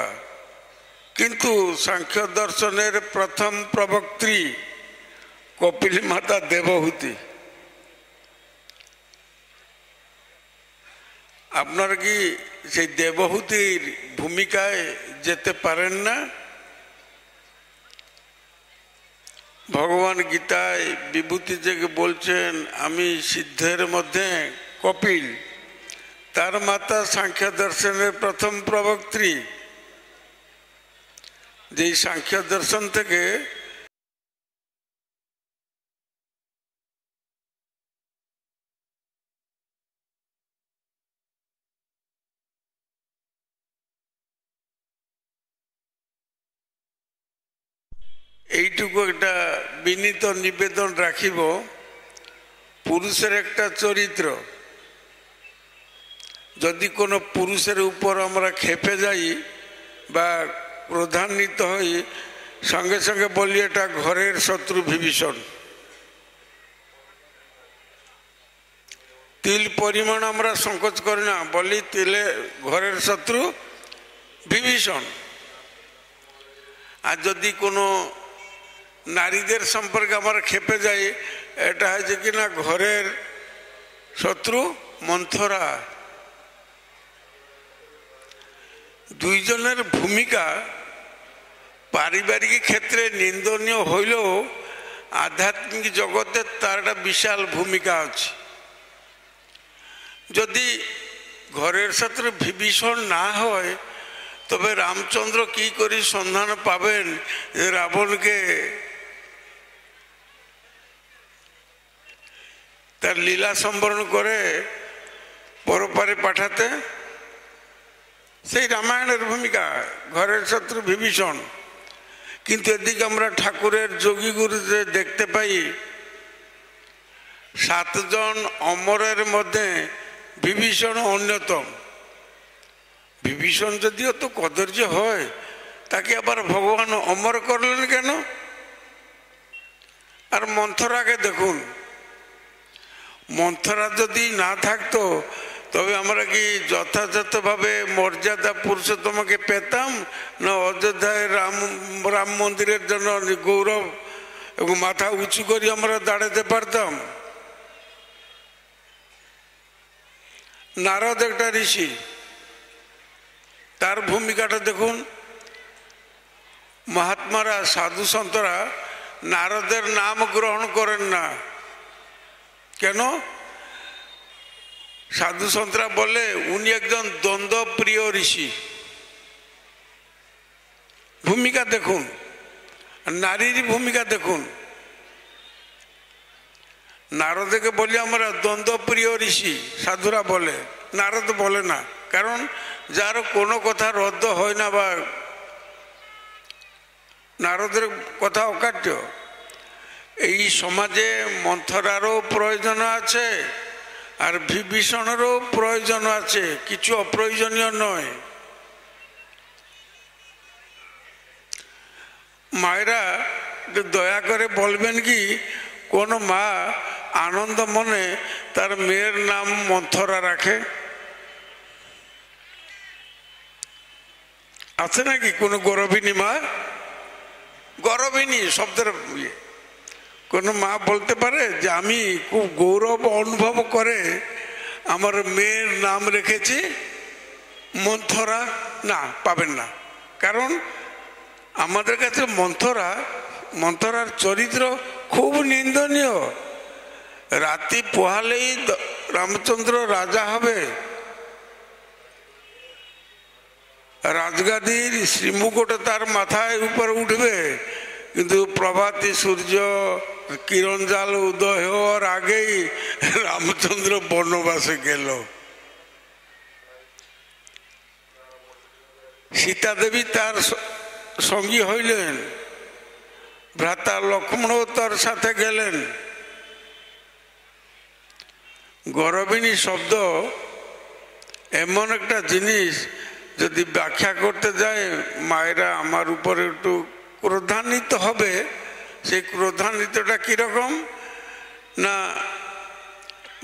কিন্তু সাংখ্য দর্শনের প্রথম প্রবক্ত্রী কপিল মাতা দেবহূতি। আপনারা কি সেই দেবহূতির ভূমিকায় যেতে পারেন না? ভগবান গীতায় বিভূতি থেকে বলছেন, আমি সিদ্ধের মধ্যে কপিল, তার মাতা সাংখ্য দর্শনের প্রথম প্রবক্ত্রী। যে সাংখ্য দর্শন থেকে এইটুকু একটা বিনীত নিবেদন রাখিব, পুরুষের একটা চরিত্র, যদি কোনো পুরুষের উপর আমরা খেপে যাই বা ক্রোধান্বিত হই, সঙ্গে সঙ্গে বলি এটা ঘরের শত্রু বিভীষণ। তিল পরিমাণ আমরা সংকোচ করি না, বলি তিলে ঘরের শত্রু বিভীষণ। আর যদি কোনো নারীদের সম্পর্কে আমরা খেপে যাই, এটা হয়েছে কিনা ঘরের শত্রু মন্থরা। দুইজনের ভূমিকা পারিবারিক ক্ষেত্রে নিন্দনীয় হইলেও আধ্যাত্মিক জগতে তার একটা বিশাল ভূমিকা আছে। যদি ঘরের শত্রু বিভীষণ না হয়, তবে রামচন্দ্র কি করে সন্ধান পাবেন যে রাবণকে তার লীলা সম্বরণ করে পরপারে পাঠাতে? সেই রামায়ণের ভূমিকা, ঘরের শত্রু বিভীষণ। কিন্তু এদিকে আমরা ঠাকুরের যোগী গুরুদের দেখতে পাই, 7 জন অমরের মধ্যে বিভীষণ অন্যতম। বিভীষণ যদিও তো কদর্য হয়, তাকে আবার ভগবান অমর করলেন কেন? আর মন্থরাকে দেখুন, মন্থরা যদি না থাকতো তবে আমরা কি যথাযথভাবে মর্যাদা পুরুষোত্তমকে পেতাম, না অযোধ্যায় রাম মন্দিরের জন্য গৌরব এবং মাথা উঁচু করে আমরা দাঁড়াতে পারতাম? নারদ একটা ঋষি, তার ভূমিকাটা দেখুন। মহাত্মারা, সাধু সন্তরা নারদের নাম গ্রহণ করেন না কেন? সাধু সন্তরা বলে উনি একজন দ্বন্দ্ব প্রিয় ঋষি। ভূমিকা দেখুন, নারীর ভূমিকা দেখুন। নারদকে বলি আমরা দ্বন্দ্ব প্রিয় ঋষি, সাধুরা বলে, নারদ বলে না। কারণ যার কোনো কথা রদ্দ হয় না, বা নারদের কথা অকাট্য। এই সমাজে মন্থরারও প্রয়োজন আছে, আর বিভীষণেরও প্রয়োজন আছে, কিছু অপ্রয়োজনীয় নয়। মায়েরা দয়া করে বলবেন কি কোন মা আনন্দ মনে তার মেয়ের নাম মন্থরা রাখে? আছে নাকি কোন গৌরবিনী মা? গৌরবিনী শব্দের কোন মা বলতে পারে যে আমি খুব গৌরব অনুভব করে আমার মেয়ের নাম রেখেছি মন্থরা? না, পাবেন না। কারণ আমাদের কাছে মন্থরার চরিত্র খুব নিন্দনীয়। রাতি পোহালেই রামচন্দ্র রাজা হবে, রাজগাদির শ্রীমুকুট তার মাথায় উপর উঠবে, কিন্তু প্রভাতী সূর্য কিরণ জাল উদয় হওয়ার আগেই রামচন্দ্র বনবাসে গেল। সীতা দেবী তার সঙ্গী হইলেন, ভ্রাতা লক্ষ্মণও তার সাথে গেলেন। গৌরবিনী শব্দ এমন একটা জিনিস, যদি ব্যাখ্যা করতে যায় মায়েরা আমার উপরে একটু ক্রোধান্বিত হবে। সেই ক্রোধান্বিতটা কিরকম না,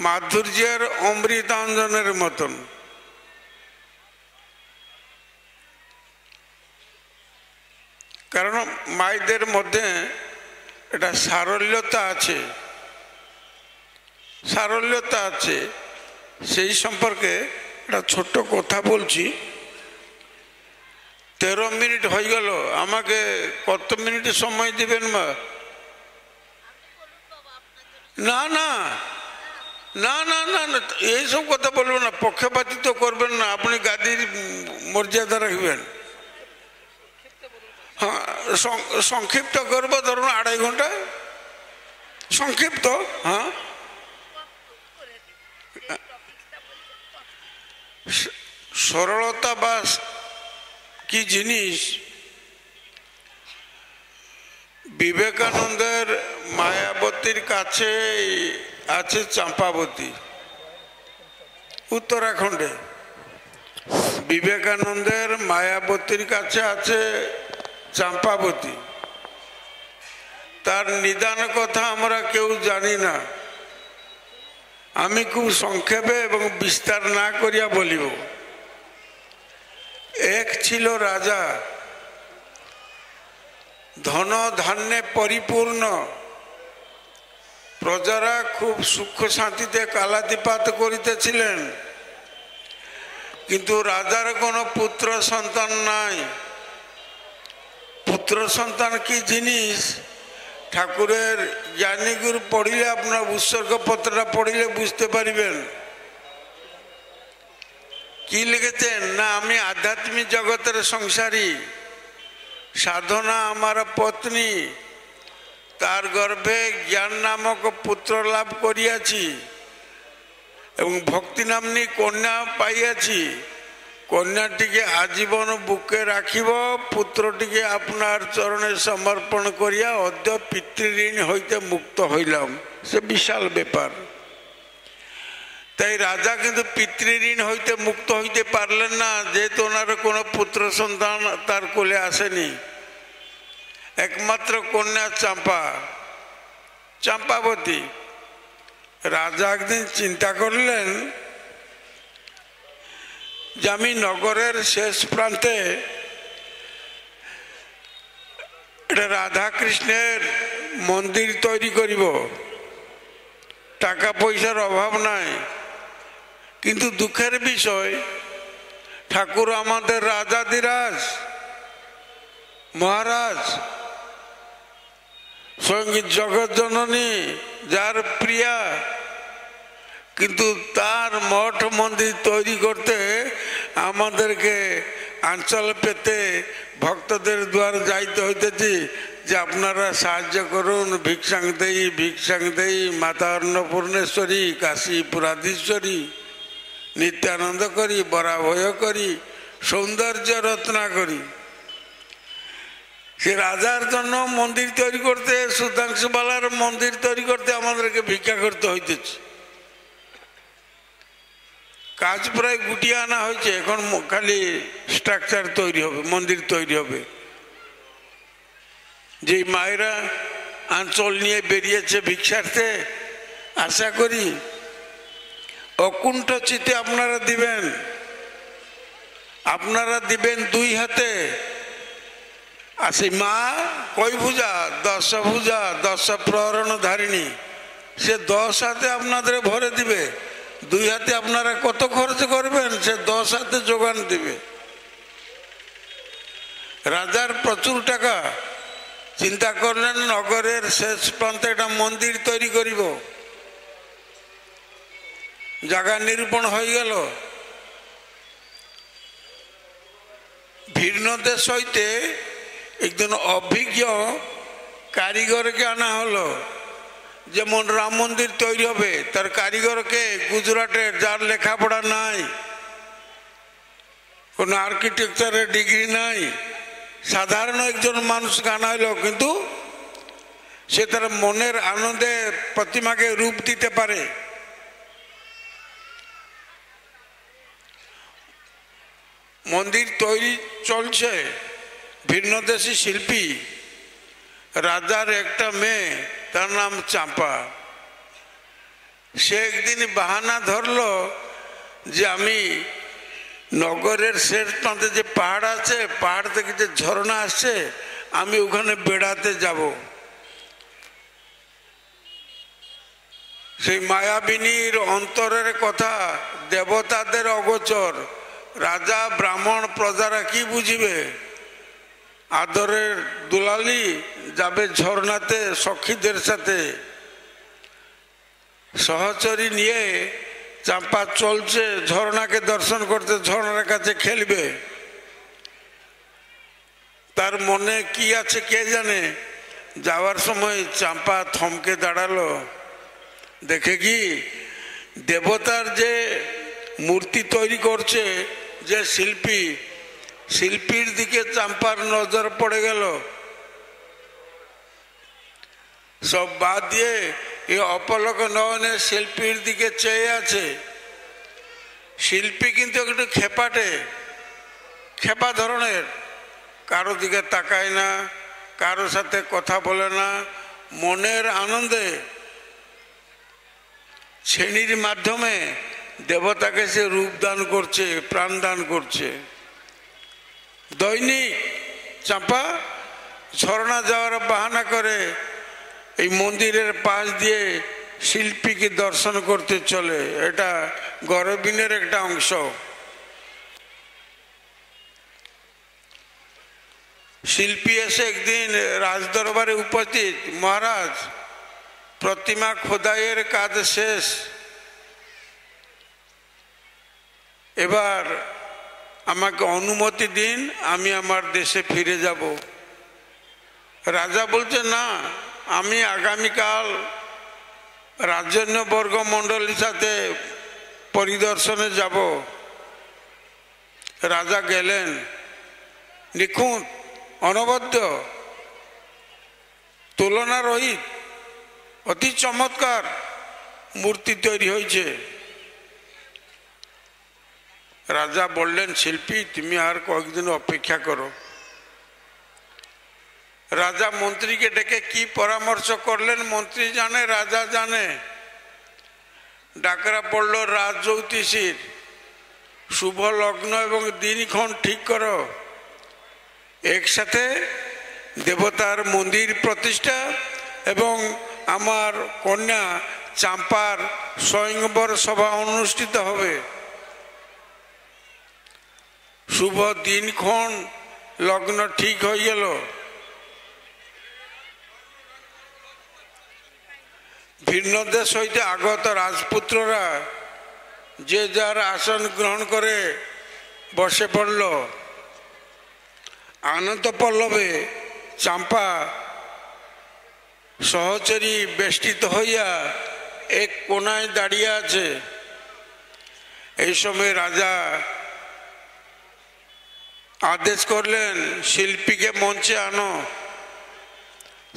মাধুর্যের অমৃতাঞ্জনের মতন। কারণ মায়েদের মধ্যে এটা সারল্যতা আছে, সারল্যতা আছে। সেই সম্পর্কে একটা ছোট্ট কথা বলছি। 13 মিনিট হয়ে গেল, আমাকে কত মিনিট সময় দিবেন মা? না না না না না না, এইসব কথা বলবেন না, পক্ষপাতিত্ব করবেন না, আপনি গাদির মর্যাদা রাখবেন। হ্যাঁ, সংক্ষিপ্ত করবো, ধরুন 2.5 ঘন্টা সংক্ষিপ্ত। হ্যাঁ, সরলতা বা কি জিনিস? বিবেকানন্দের মায়াবতীর কাছে আছে চম্পাবতী, উত্তরাখণ্ডে। বিবেকানন্দের মায়াবতীর কাছে আছে চম্পাবতী। তার নিদান কথা আমরা কেউ জানি না। আমি খুব সংক্ষেপে এবং বিস্তার না করিয়া বলিব। এক ছিল রাজা, ধন ধান্যে পরিপূর্ণ, প্রজারা খুব সুখ শান্তিতে কালাতিপাত করিতেছিলেন, কিন্তু রাজার কোনো পুত্র সন্তান নাই। পুত্র সন্তান কি জিনিস ঠাকুরের জ্ঞানীগুরু পড়িলে, আপনার উৎসর্গ পত্রটা পড়িলে বুঝতে পারিবেন। কি লিখেছেন না, আমি আধ্যাত্মিক জগতের সংসারী, সাধনা আমার পত্নী, তার গর্ভে জ্ঞান নামক পুত্র লাভ করিয়াছি এবং ভক্তি নামনি কন্যা পাইয়াছি। কন্যাটিকে আজীবন বুকে রাখিব, পুত্রটিকে আপনার চরণে সমর্পণ করিয়া অদ্য পিতৃঋণ হইতে মুক্ত হইলাম। সে বিশাল ব্যাপার। তাই রাজা কিন্তু পিতৃঋণ হইতে মুক্ত হইতে পারলেন না, যেহেতু ওনার কোনো পুত্র সন্তান তার কোলে আসেনি। একমাত্র কন্যা চম্পাবতী। রাজা একদিন চিন্তা করলেন যে আমি নগরের শেষ প্রান্তে এটা রাধা কৃষ্ণের মন্দির তৈরি করিব। টাকা পয়সার অভাব নাই, কিন্তু দুঃখের বিষয় ঠাকুর আমাদের রাজাধিরাজ মহারাজ, স্বয়ং জগৎ জননী, যার প্রিয়া, কিন্তু তার মঠ মন্দির তৈরি করতে আমাদেরকে আঞ্চল পেতে ভক্তদের দ্বার যাইতে হইতেছে যে আপনারা সাহায্য করুন। ভিক্ষাং দেই মাতা অন্নপূর্ণেশ্বরী, কাশী পুরাধীশ্বরী, নিত্যানন্দ করি, বরাভয় করি, সৌন্দর্য রত্না করি। সে রাজার জন্য মন্দির তৈরি করতে, সুধাংশুবালার মন্দির তৈরি করতে আমাদেরকে ভিক্ষা করতে হইতেছে। কাজ প্রায় গুটিয়ে আনা হয়েছে, এখন খালি স্ট্রাকচার তৈরি হবে, মন্দির তৈরি হবে। যে মায়েরা আঞ্চল নিয়ে বেরিয়েছে ভিক্ষার্থে, আশা করি অকুণ্ঠ চিতে আপনারা দিবেন, আপনারা দিবেন 2 হাতে। আর সেই মা কই ভুজা, 10 ভুজা, 10 প্রহরণ ধারিণী, সে 10 হাতে আপনাদের ভরে দিবে। 2 হাতে আপনারা কত খরচ করবেন, সে 10 হাতে যোগান দিবে। রাজার প্রচুর টাকা, চিন্তা করলেন নগরের শেষ প্রান্তে একটা মন্দির তৈরি করিব। জায়গা নিরূপণ হয়ে গেল। ভিন্ন দেশ হইতে একজন অভিজ্ঞ কারিগরকে আনা হলো। যেমন রাম মন্দির তৈরি হবে, তার কারিগরকে গুজরাটের, যার লেখাপড়া নাই, কোনো আর্কিটেকচারের ডিগ্রি নাই, সাধারণ একজন মানুষকে আনা হলো, কিন্তু সে তার মনের আনন্দে প্রতিমাকে রূপ দিতে পারে। মন্দির তৈরি চলছে, ভিন্নদেশী শিল্পী, রাজার একটা মেয়ে, তার নাম চাঁপা। সে একদিন বাহানা ধরলো যে আমি নগরের শেষ প্রান্তে যে পাহাড় আছে, পাহাড় থেকে যে ঝর্ণা আসছে, আমি ওখানে বেড়াতে যাব। সেই মায়াবিনীর অন্তরের কথা দেবতাদের অগোচর, রাজা ব্রাহ্মণ প্রজারা কি বুঝিবে? আদরের দুলালি যাবে ঝর্ণাতে সখীদের সাথে। সহচরী নিয়ে চাঁপা চলছে ঝর্ণাকে দর্শন করতে, ঝর্ণার কাছে খেলবে। তার মনে কি আছে কে জানে। যাওয়ার সময় চাঁপা থমকে দাঁড়ালো, দেখে কি দেবতার যে মূর্তি তৈরি করছে যে শিল্পী, শিল্পীর দিকে চাম্পার নজর পড়ে গেল। সব বাদ দিয়ে এই অপলক নয়নে শিল্পীর দিকে চেয়ে আছে। শিল্পী কিন্তু একটু খেপাটে, খেপা ধরনের, কারো দিকে তাকায় না, কারো সাথে কথা বলে না, মনের আনন্দে শ্রেণীর মাধ্যমে দেবতাকে সে রূপ দান করছে, প্রাণ দান করছে। দৈনিক চাঁপা ঝর্ণা যাওয়ার বাহানা করে এই মন্দিরের পাশ দিয়ে শিল্পীকে দর্শন করতে চলে। এটা গরবিনের একটা অংশ। শিল্পী এসে একদিন রাজদরবারে উপস্থিত, মহারাজ প্রতিমা খোদাইয়ের কাজ শেষ, এবার আমাকে অনুমতি দিন, আমি আমার দেশে ফিরে যাব। রাজা বলছে না, আমি আগামীকাল রাজন্যবর্গ মণ্ডলীর সাথে পরিদর্শনে যাব। রাজা গেলেন, নিখুঁত, অনবদ্য, তুলনা রহিত, অতি চমৎকার মূর্তি তৈরি হয়েছে। রাজা বললেন, শিল্পী তুমি আর কয়েকদিন অপেক্ষা করো। রাজা মন্ত্রীকে ডেকে কি পরামর্শ করলেন মন্ত্রী জানে, রাজা জানে। ডাকরা পড়ল রাজ জ্যোতিষীর, শুভ লগ্ন এবং দিনক্ষণ ঠিক করো, একসাথে দেবতার মন্দির প্রতিষ্ঠা এবং আমার কন্যা চাম্পার স্বয়ংবর সভা অনুষ্ঠিত হবে। শুভ দিনক্ষণ লগ্ন ঠিক হয়ে গেল। ভিন্ন দেশ হইতে আগত রাজপুত্ররা যে যার আসন গ্রহণ করে বসে পড়ল। আনন্দ পল্লবে চাম্পা সহচরী বেষ্টিত হইয়া এক কোনায় দাঁড়িয়ে আছে। এই সময় রাজা আদেশ করলেন, শিল্পীকে মঞ্চে আনো।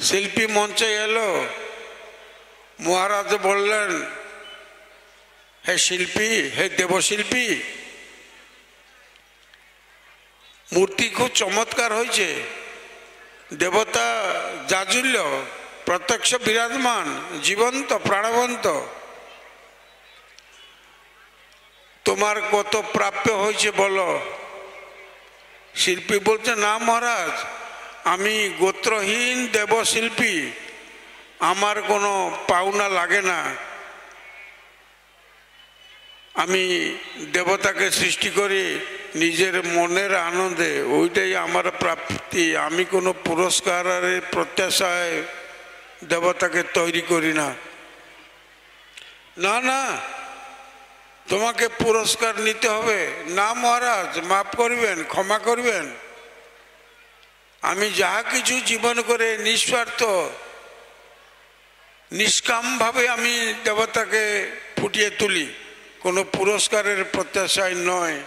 শিল্পী মঞ্চে এলো। মহারাজ বললেন, হে শিল্পী, হে দেবশিল্পী, মূর্তি খুব চমৎকার হয়েছে, দেবতা জাজুল্য প্রত্যক্ষ বিরাজমান, জীবন্ত প্রাণবন্ত। তোমার কত প্রাপ্য হয়েছে বলো? শিল্পী বলছে, না মহারাজ, আমি গোত্রহীন দেবশিল্পী, আমার কোনো পাওনা লাগে না। আমি দেবতাকে সৃষ্টি করি নিজের মনের আনন্দে, ওইটাই আমার প্রাপ্তি। আমি কোনো পুরস্কারের প্রত্যাশায় দেবতাকে তৈরি করি না। না না, তোমাকে পুরস্কার নিতে হবে। না মহারাজ, মাফ করবেন, ক্ষমা করবেন, আমি যাহা কিছু জীবন করে নিঃস্বার্থ নিষ্কামভাবে আমি দেবতাকে ফুটিয়ে তুলি, কোনো পুরস্কারের প্রত্যাশায় নয়।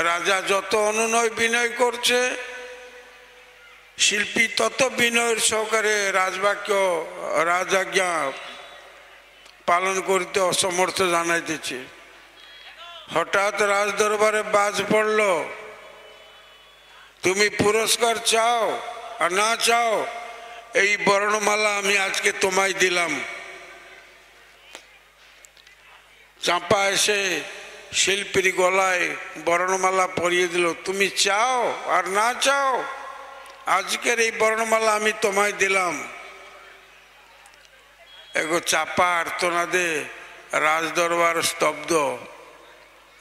রাজা যত অনুনয় বিনয় করছে, শিল্পী তত বিনয়ের সহকারে রাজবাক্য রাজাজ্ঞা পালন করতে অসমর্থ জানাইতেছে। হঠাৎ রাজ দরবারে বাজ পড়ল, তুমি পুরস্কার চাও আর না চাও, এই বর্ণমালা আমি আজকে তোমায় দিলাম। চাঁপা এসে শিল্পীর গলায় বর্ণমালা পরিয়ে দিল। তুমি চাও আর না চাও, আজকের এই বর্ণমালা আমি তোমায় দিলাম। এগো চাপা আর্তনাদে রাজ দরবার স্তব্ধ।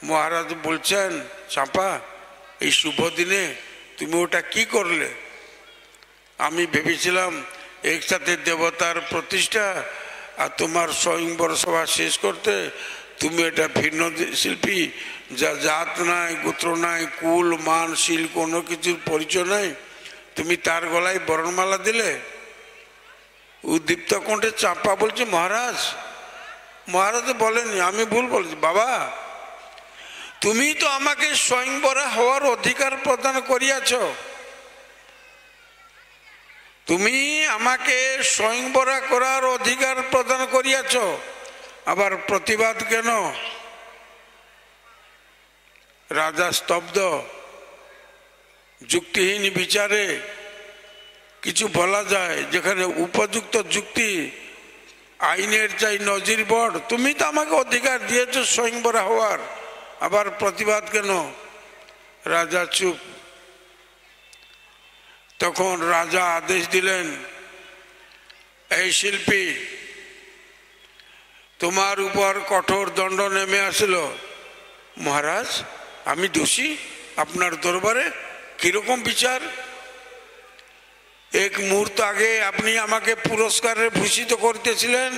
মহারাজ বলছেন, চাপা, এই শুভ দিনে তুমি ওটা কি করলে? আমি ভেবেছিলাম একসাথে দেবতার প্রতিষ্ঠা আর তোমার স্বয়ংবর সভা শেষ করতে। তুমি এটা ভিন্ন শিল্পী, যা জাত নাই, গোত্র নাই, কুল মান শিল কোনো কিছুর পরিচয় নাই, তুমি তার গলায় বরণমালা দিলে। উদ্দীপ্ত কণ্ঠে চাপা বলছে, মহারাজ, মহারাজ বলেনি, আমি ভুল বলেছি। বাবা, তুমি তো আমাকে স্বয়ংবরা হওয়ার অধিকার প্রদান করিয়াছ, তুমি আমাকে স্বয়ংবরা করার অধিকার প্রদান করিয়াছ, আবার প্রতিবাদ কেন? রাজা স্তব্ধ। যুক্তিহীন বিচারে কিছু বলা যায় যেখানে উপযুক্ত যুক্তি আইনের চাই নজির বড়। তুমি তো আমাকে অধিকার দিয়েছ স্বয়ংবরা হওয়ার, আবার প্রতিবাদ কেন? রাজা চুপ। তখন রাজা আদেশ দিলেন, এই শিল্পী, তোমার উপর কঠোর দণ্ড নেমে আসিল। মহারাজ, আমি দোষী আপনার দরবারে? কিরকম বিচার? এক মুহূর্ত আগে আপনি আমাকে পুরস্কারে ভূষিত করতেছিলেন,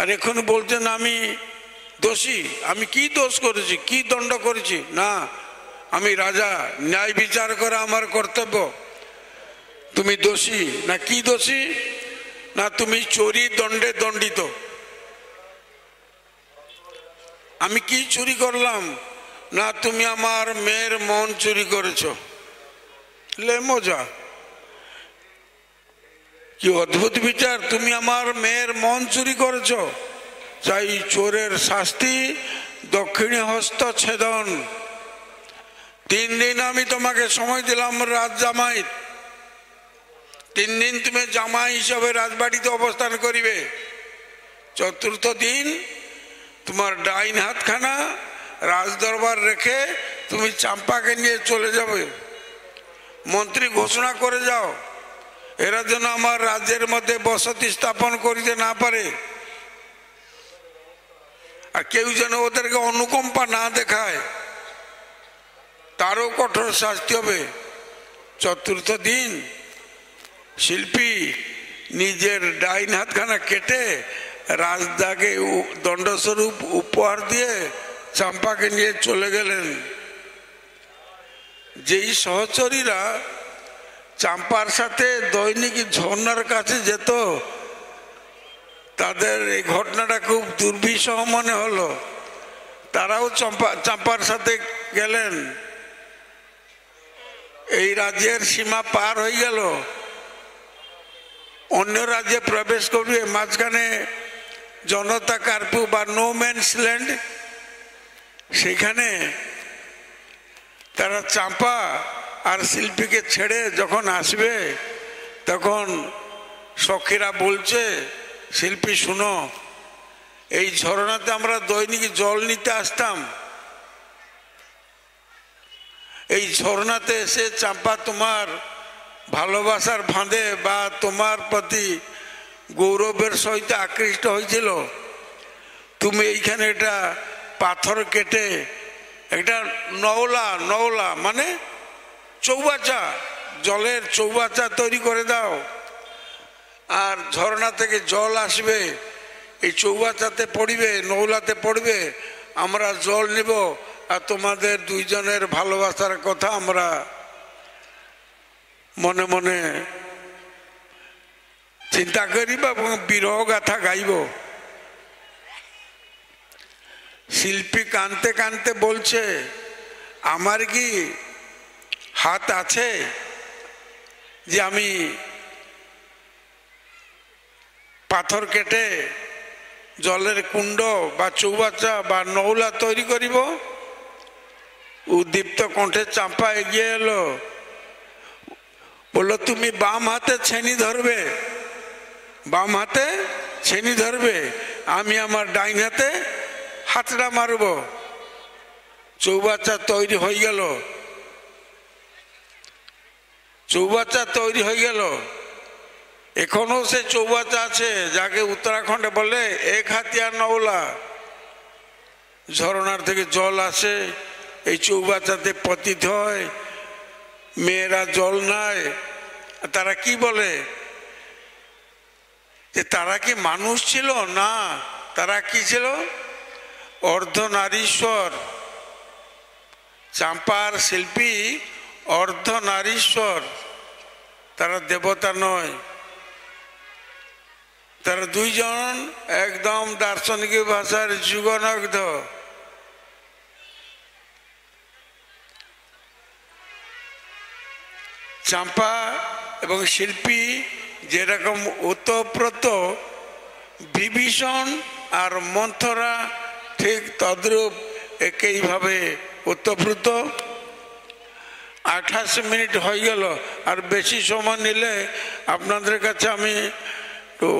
আর এখন বলছেন আমি দোষী। আমি কি দোষ করেছি, কি দণ্ড করেছি? না, আমি রাজা, ন্যায় বিচার করা আমার কর্তব্য। তুমি দোষী না কি দোষী? না তুমি চোরি দণ্ডে দণ্ডিত। আমি কি চুরি করলাম? না তুমি আমার মেয়ের মন চুরি করেছ। লে মজা, কি অদ্ভুত বিচার! তুমি আমার মেয়ের মন চুরি করেছ, চাই চোরের শাস্তি, দক্ষিণী হস্ত ছেদন। 3 দিন আমি তোমাকে সময় দিলাম রাজ জামাই। 3 দিন তুমি জামাই হিসাবে রাজবাড়িতে অবস্থান করিবে। 4র্থ দিন তোমার ডাইন হাতখানা রাজ দরবার রেখে তুমি চাম্পাকে নিয়ে চলে যাবে। মন্ত্রী ঘোষণা করে যাও, এরা যেন আমার রাজ্যের মধ্যে বসতি স্থাপন করিতে না পারে, আর কেউ যেন ওদেরকে অনুকম্পা না দেখায়, তারও কঠোর শাস্তি হবে। 4র্থ দিন শিল্পী নিজের ডাইন হাতখানা কেটে রাজদাকে দণ্ডস্বরূপ উপহার দিয়ে চাম্পাকে নিয়ে চলে গেলেন। যেই সহচরীরা চাম্পার সাথে দৈনিক ঝর্ণার কাছে যেত, তাদের এই ঘটনাটা খুব দুর্বিষহ মনে হলো। তারাও চাম্পার সাথে গেলেন। এই রাজ্যের সীমা পার হয়ে গেল, অন্য রাজ্যে প্রবেশ করবে। মাঝখানে জনতা কারফিউ বা নো ম্যানস ল্যান্ড, সেখানে তারা চাম্পা আর শিল্পীকে ছেড়ে যখন আসবে তখন সখীরা বলছে, শিল্পী শুনো, এই ঝরনাতে আমরা দৈনিক জল নিতে আসতাম, এই ঝরনাতে এসে চাম্পা তোমার ভালোবাসার ফাঁদে বা তোমার প্রতি গৌরবের সহিত আকৃষ্ট হয়েছিল, তুমি এইখানে এটা পাথর কেটে একটা নওলা মানে চৌবাচ্চা, জলের চৌবাচ্চা তৈরি করে দাও, আর ঝর্ণা থেকে জল আসবে, এই চৌবাচ্চাতে পড়বে, নৌলাতে পড়বে, আমরা জল নিব, আর তোমাদের দুইজনের ভালোবাসার কথা আমরা মনে মনে চিন্তা করিব এবং বিরহ গাথা গাইব। শিল্পী কানতে কানতে বলছে, আমার কি হাত আছে যে আমি পাথর কেটে জলের কুণ্ড বা চৌবাচ্চা বা নৌলা তৈরি করিব? উদ্দীপ্ত কণ্ঠে চাম্পা এগিয়ে এলো, বললো তুমি বাম হাতে ছেনি ধরবে, বাম হাতে ছেনি ধরবে, আমি আমার ডাইন হাতে হাতটা মারব। চৌবাচ্চা তৈরি হয়ে গেল, চৌবাচ্চা তৈরি হয়ে গেল। এখনো সে চৌবাচ্চা আছে, যাকে উত্তরাখণ্ডে বলে এক হাতিয়া নওলা। ঝরনার থেকে জল আসে, এই চৌবাচ্চাতে পতিত হয়, মেয়েরা জল নেয়। তারা কি বলে যে তারা কি মানুষ ছিল? না, তারা কি ছিল? অর্ধনারীশ্বর। চাম্পার শিল্পী অর্ধনারীশ্বর, তারা দেবতা নয়। তারা দুইজন একদম দার্শনিক ভাষার যুগনগ্ধ। চাম্পা এবং শিল্পী যেরকম ওতপ্রোত, বিভীষণ আর মন্থরা ঠিক তদ্রূপ একইভাবে ওতপ্রোত। 28 মিনিট হয়ে গেল, আর বেশি সময় নিলে আপনাদের কাছে আমি তো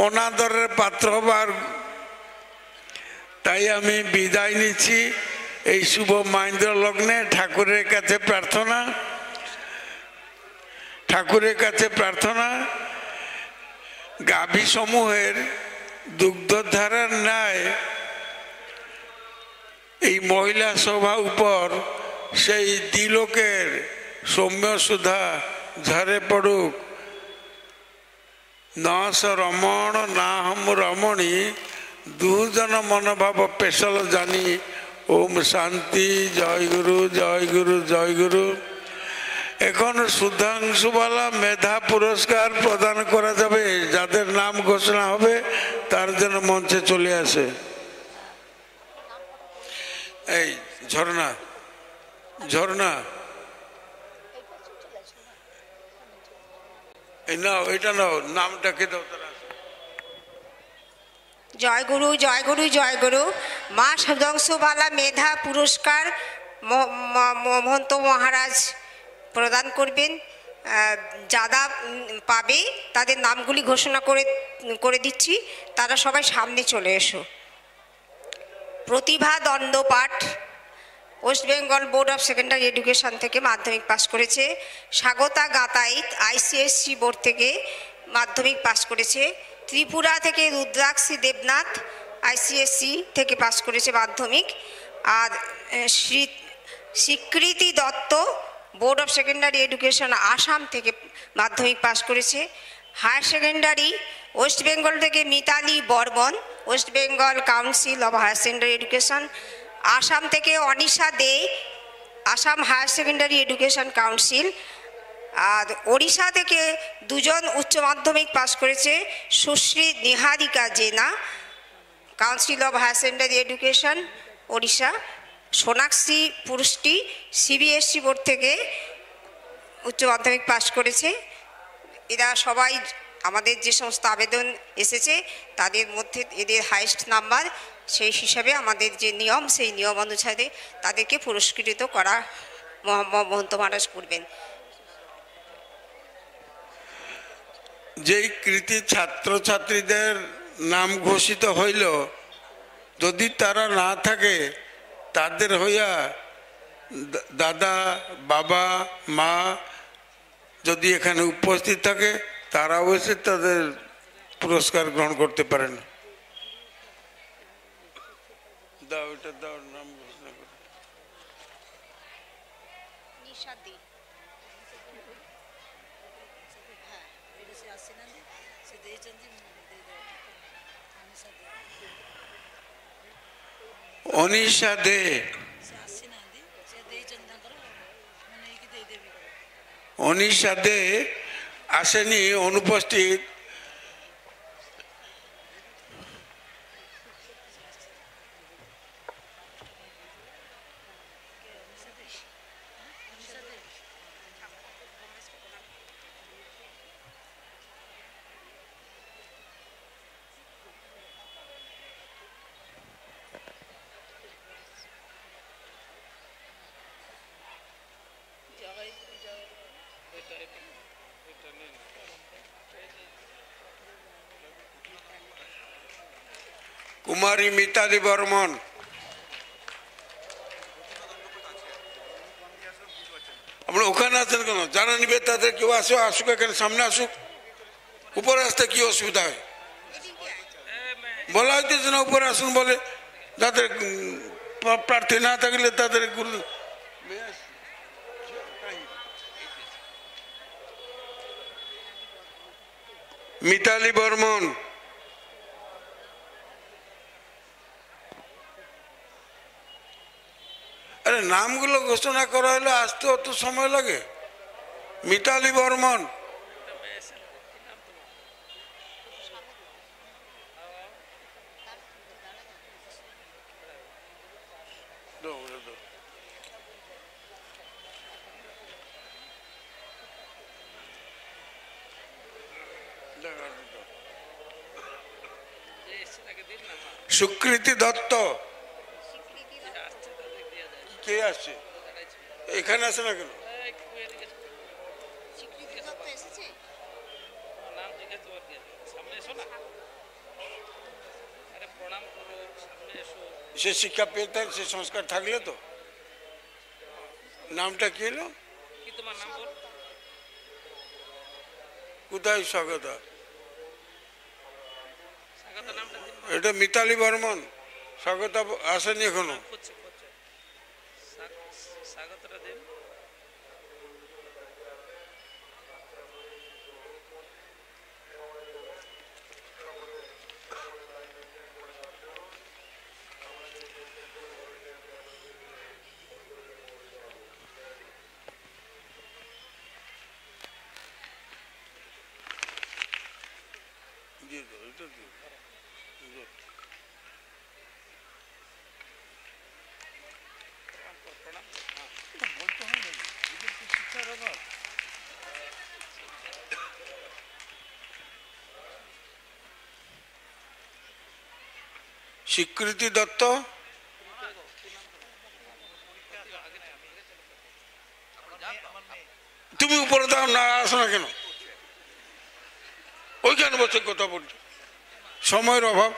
অনাদরের পাত্র হবার, তাই আমি বিদায় নিচ্ছি। এই শুভ মহেন্দ্র লগ্নে ঠাকুরের কাছে প্রার্থনা, ঠাকুরের কাছে প্রার্থনা, গাভী সমূহের দুগ্ধধারার ন্যায় এই মহিলা সভা উপর সেই তিলকের সৌম্য সুধা ঝরে পড়ুক। ন স রমণ না হম রমণী, দুজন মনোভাব পেশল জানি। ওম শান্তি। জয় গুরু, জয় গুরু, জয় গুরু। এখন সুধাংশুবালা মেধা পুরস্কার প্রদান করা যাবে। যাদের নাম ঘোষণা হবে তার জন্য মঞ্চে চলে আসে। এই ঝর্ণা, ঝর্ণা এই নাও, এটা নাও, নামটাকে দাও। তারা জয় গুরু, জয় গুরু, জয় গুরু। মা সুধাংশুবালা মেধা পুরস্কার মহন্ত মহারাজ প্রদান করবেন। যারা পাবে তাদের নামগুলি ঘোষণা করে দিচ্ছি, তারা সবাই সামনে চলে এসো। Pratibha Dandapath West Bengal Board of Secondary Education থেকে মাধ্যমিক পাস করেছে। স্বাগতা গাতাইত আইসিএসসি বোর্ড থেকে মাধ্যমিক পাস করেছে। ত্রিপুরা থেকে রুদ্রাক্ষী দেবনাথ আইসিএসসি থেকে পাস করেছে মাধ্যমিক। আর Swikriti Dutta Board of Secondary Education Assam থেকে মাধ্যমিক পাস করেছে। হায়ার সেকেন্ডারি ওয়েস্ট বেঙ্গল থেকে Mitali Barman, West Bengal Council of Higher Secondary Education. Assam থেকে Anisha De, Assam Higher Secondary Education Council. আর ওড়িশা থেকে দুজন উচ্চ মাধ্যমিক পাস করেছে, Sushri Niharika Jena, Council of Higher Secondary Education Odisha. Sonakshi Purushti CBSE board থেকে উচ্চ মাধ্যমিক পাস করেছে। এরা সবাই আমাদের যে সমস্ত আবেদন এসেছে তাদের মধ্যে এদের হাইয়েস্ট নাম্বার, সেই হিসাবে আমাদের যে নিয়ম সেই নিয়ম অনুসারে তাদেরকে পুরস্কৃত করা মহন্ত মহারাজ করবেন। যেই কৃতি ছাত্রছাত্রীদের নাম ঘোষিত হইল, যদি তারা না থাকে তাদের হইয়া দাদা, বাবা, মা যদি এখানে উপস্থিত থাকে তারা অবশ্যই তাদের পুরস্কার গ্রহণ করতে পারেন। দাও, এটা দাও, নাম ঘোষণা করো। অনিশা দে, অনিশা দে আসেনি, অনুপস্থিত। কুমারী মিতালি বর্মন, আপনার ওখানে আছেন কেন? যারা নিবে তাদের কেউ আসো, আসুক, এখানে সামনে আসুক। উপরে আসতে কি অসুবিধা হয়? বলা হইতেছে না উপরে আসুন বলে, যাদের প্রার্থী না থাকলে তাদের গুরু। মিতালি বর্মন, আরে নামগুলো ঘোষণা করা হলে আসতে অত সময় লাগে? মিতালি বর্মন, সুকৃতি দত্ত, কে আসছে? এখানে আসে না কেন? সে শিক্ষা পেতে, সে সংস্কার থাকলে তো। নামটা কি হলো? কোথায় স্বাগতা? এটা মিতালি বর্মন। স্বাগতা আসেনি এখনো। স্বীকৃতি দত্ত, তুমি উপরে দাও না, আসো না কেন? ওইখানে বসে কথা বলছো, সময়ের অভাব।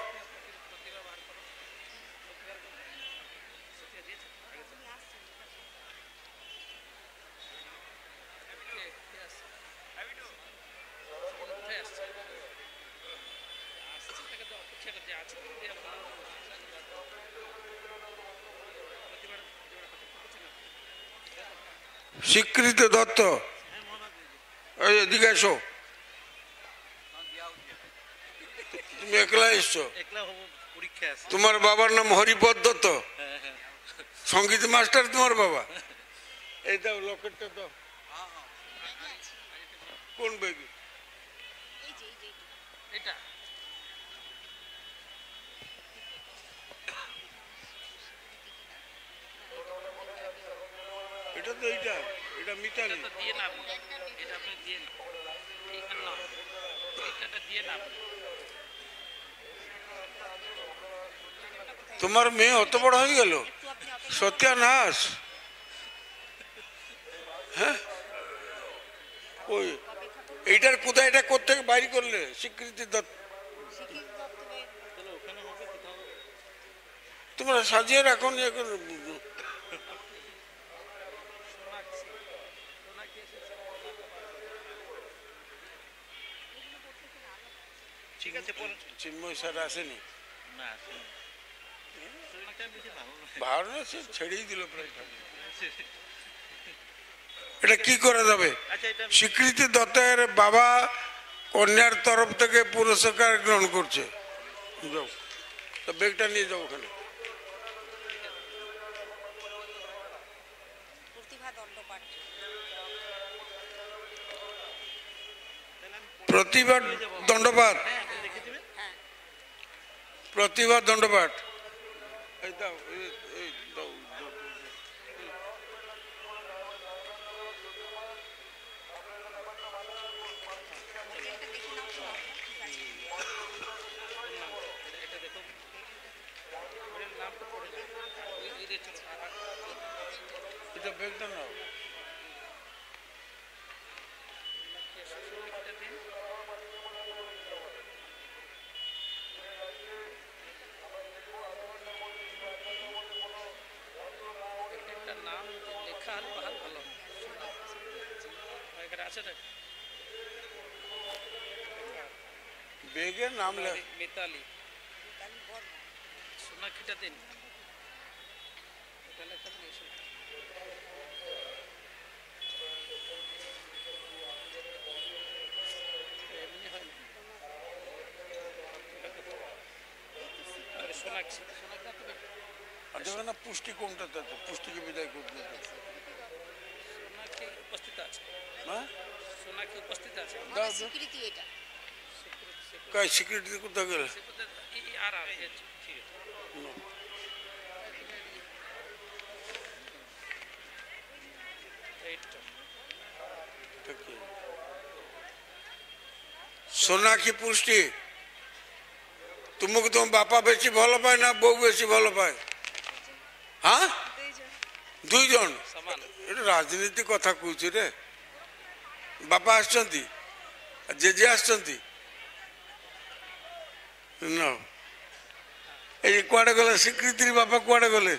স্বীকৃতি দত্ত, এদিকে এসো। তুমি একলা এসছো? তোমার বাবার নাম হরিপদ দত্ত? সঙ্গীত মাস্টার তোমার বাবা? এই দাও, লকেটটা দাও। কোন ব্যাগে? এটা তো এটা মিতালি। তোমার মেয়ে অত বড় হয়ে গেল, সত্যানাশ। হ্যাঁ, ওই এইটার কোথায়, এটা কোথেকে বাইর করলে স্বীকৃতি দত্ত? তোমরা সাজিয়ে রাখো নি এখন। চিন্ময় স্যার আসেনি, ভালো না, সে ছেড়েই দিল প্রায়। এটা কি করা যাবে? স্বীকৃতি দত্তের বাবা কন্যার তরফ থেকে পুরস্কার গ্রহণ করছে। যাও, তো ব্যাগটা নিয়ে যাও ওখানে। প্রতিভা দণ্ডপাঠ, প্রতিভা দণ্ডপাঠ। এই দাও, এই দাও। এটা ব্যাগটা নাও। বেগের নাম মিতালি সোনাক্ষীটা দিন। না, পুষ্টি কোনটাতে আছে? পুষ্টিকে বিদায় করতে সোনাক্ষী উপস্থিত আছে। হ্যাঁ, সোনাক্ষী উপস্থিত আছে। স্বীকৃতি এটা কাই স্বীকৃতি কোথায় গেল? আর আর ঠিক আছে। সোনাক্ষী পুষ্টি, ତୁମକୁ ତୁମ ବାପା ବେଶୀ ଭଲ ପାଏ ନା ବୋଉ ବେଶୀ ଭଲ ପାଏ? ହଁ, ଦୁଇ ଜଣ। ଏଟା ରାଜନୀତି କଥା କହୁଛି ରେ। ବାପା ଆସିଛନ୍ତି, ଜେଜେ ଆସିଛନ୍ତି। ଏଇ କୁଆଡେ ଗଲେ ସ୍ୱୀକୃତି ବାପା, କୁଆଡେ ଗଲେ?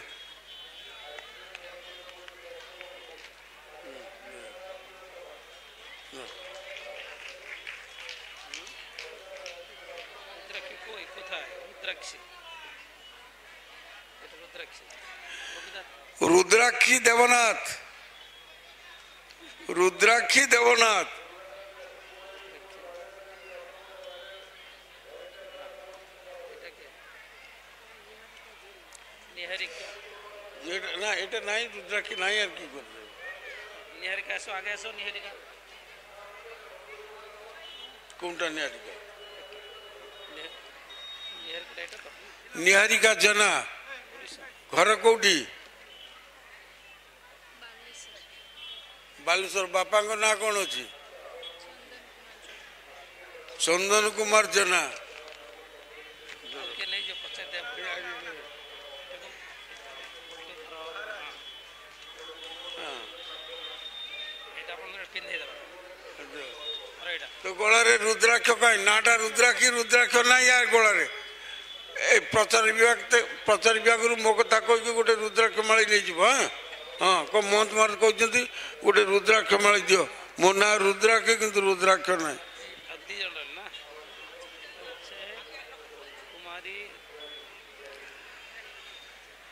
রুদ্রাক্ষী দেবনাথ, রুদ্রাক্ষী দেবনাথ। না, এটা নাই, রুদ্রাক্ষী নাই, আর কি করবে? নিহারিকা আসো, আগে আসো। নিহারিকা কোনটা? নিহারিকা, নিহারিকা জেনা। ঘর কোଉଠି? ବାଲେଶ୍ୱର। ବାପାଙ୍କ ନାଁ କଣ ଅଛି? ଚନ୍ଦନ କୁମାର ଜେନା। তো গଳାରେ ରୁଦ୍ରାକ୍ଷ କାହିଁ? ନାଟା ରୁଦ୍ରାକ୍ଷୀ, ରୁଦ୍ରାକ୍ଷ ନାହିଁ ୟାର ଗଳାରେ। ଏ ପ୍ରଚାର ବିଭାଗରୁ ମୋ କଥା କହିକି ଗୋଟେ ରୁଦ୍ରାକ୍ଷ ମାଳି ନେଇଯିବ। ହଁ, ମହନ୍ତ ମହାରାଜ କହୁଛନ୍ତି ଗୋଟେ ରୁଦ୍ରାକ୍ଷ ମାଳି ଦିଅ। ମୋ ନାଁ ରୁଦ୍ରାକ୍ଷ, କିନ୍ତୁ ରୁଦ୍ରାକ୍ଷ ନାହିଁ।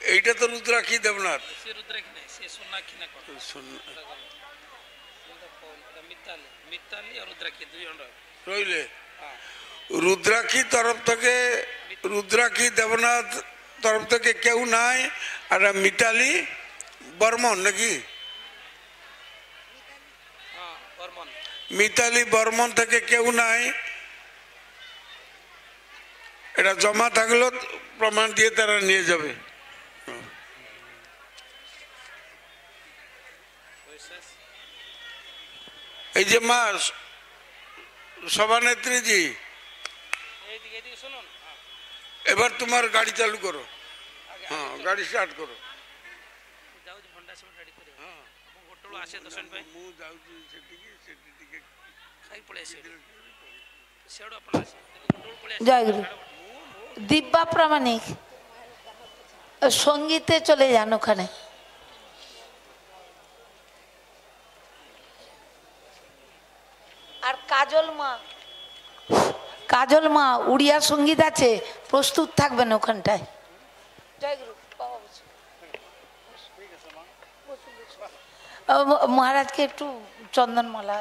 এইটা তো রুদ্রাক্ষী দেবনাথ। রইলে রুদ্রাক্ষী তরফ থেকে, রুদ্রাক্ষী দেবনাথ তরফ থেকে কেউ নাই। আর মিতালি বর্মন নাকি? মিতালি বর্মন থেকে কেউ নাই। এটা জমা থাকলো, প্রমাণ দিয়ে তারা নিয়ে যাবে। এই যে মা সভানেত্রী জি, এইদিকে এইদিকে শুনুন। এবার তোমার গাড়ি চালু করো। হ্যাঁ, গাড়ি স্টার্ট করো। ଯାଉଛି ଭଣ୍ଡା ସିମେଣ୍ଟ ରେଡ଼ି କରିବ। ମୁଁ ହୋଟେଲରୁ ଆସେ 10 ମିନିଟ୍ ପାଇଁ ମୁଁ ଯାଉଛି ସେଠିକି, ସେଠି ଟିକେ ଖାଇକି ପଳେଇ ଆସିବେ। ସେଆଡ଼ୁ ଆପଣ ଆସିବେ ହୋଟେଲରୁ ପଳେଇ ଆସିବେ। জয়গুরু। দিব্যা প্রামাণিক সঙ্গীতে চলে যান ওখানে। আর কাজল মা উড়িয়া সঙ্গীত আছে, প্রস্তুত থাকবেন ওখানটায়। জয়গুরু। মহারাজকে একটু চন্দনমালা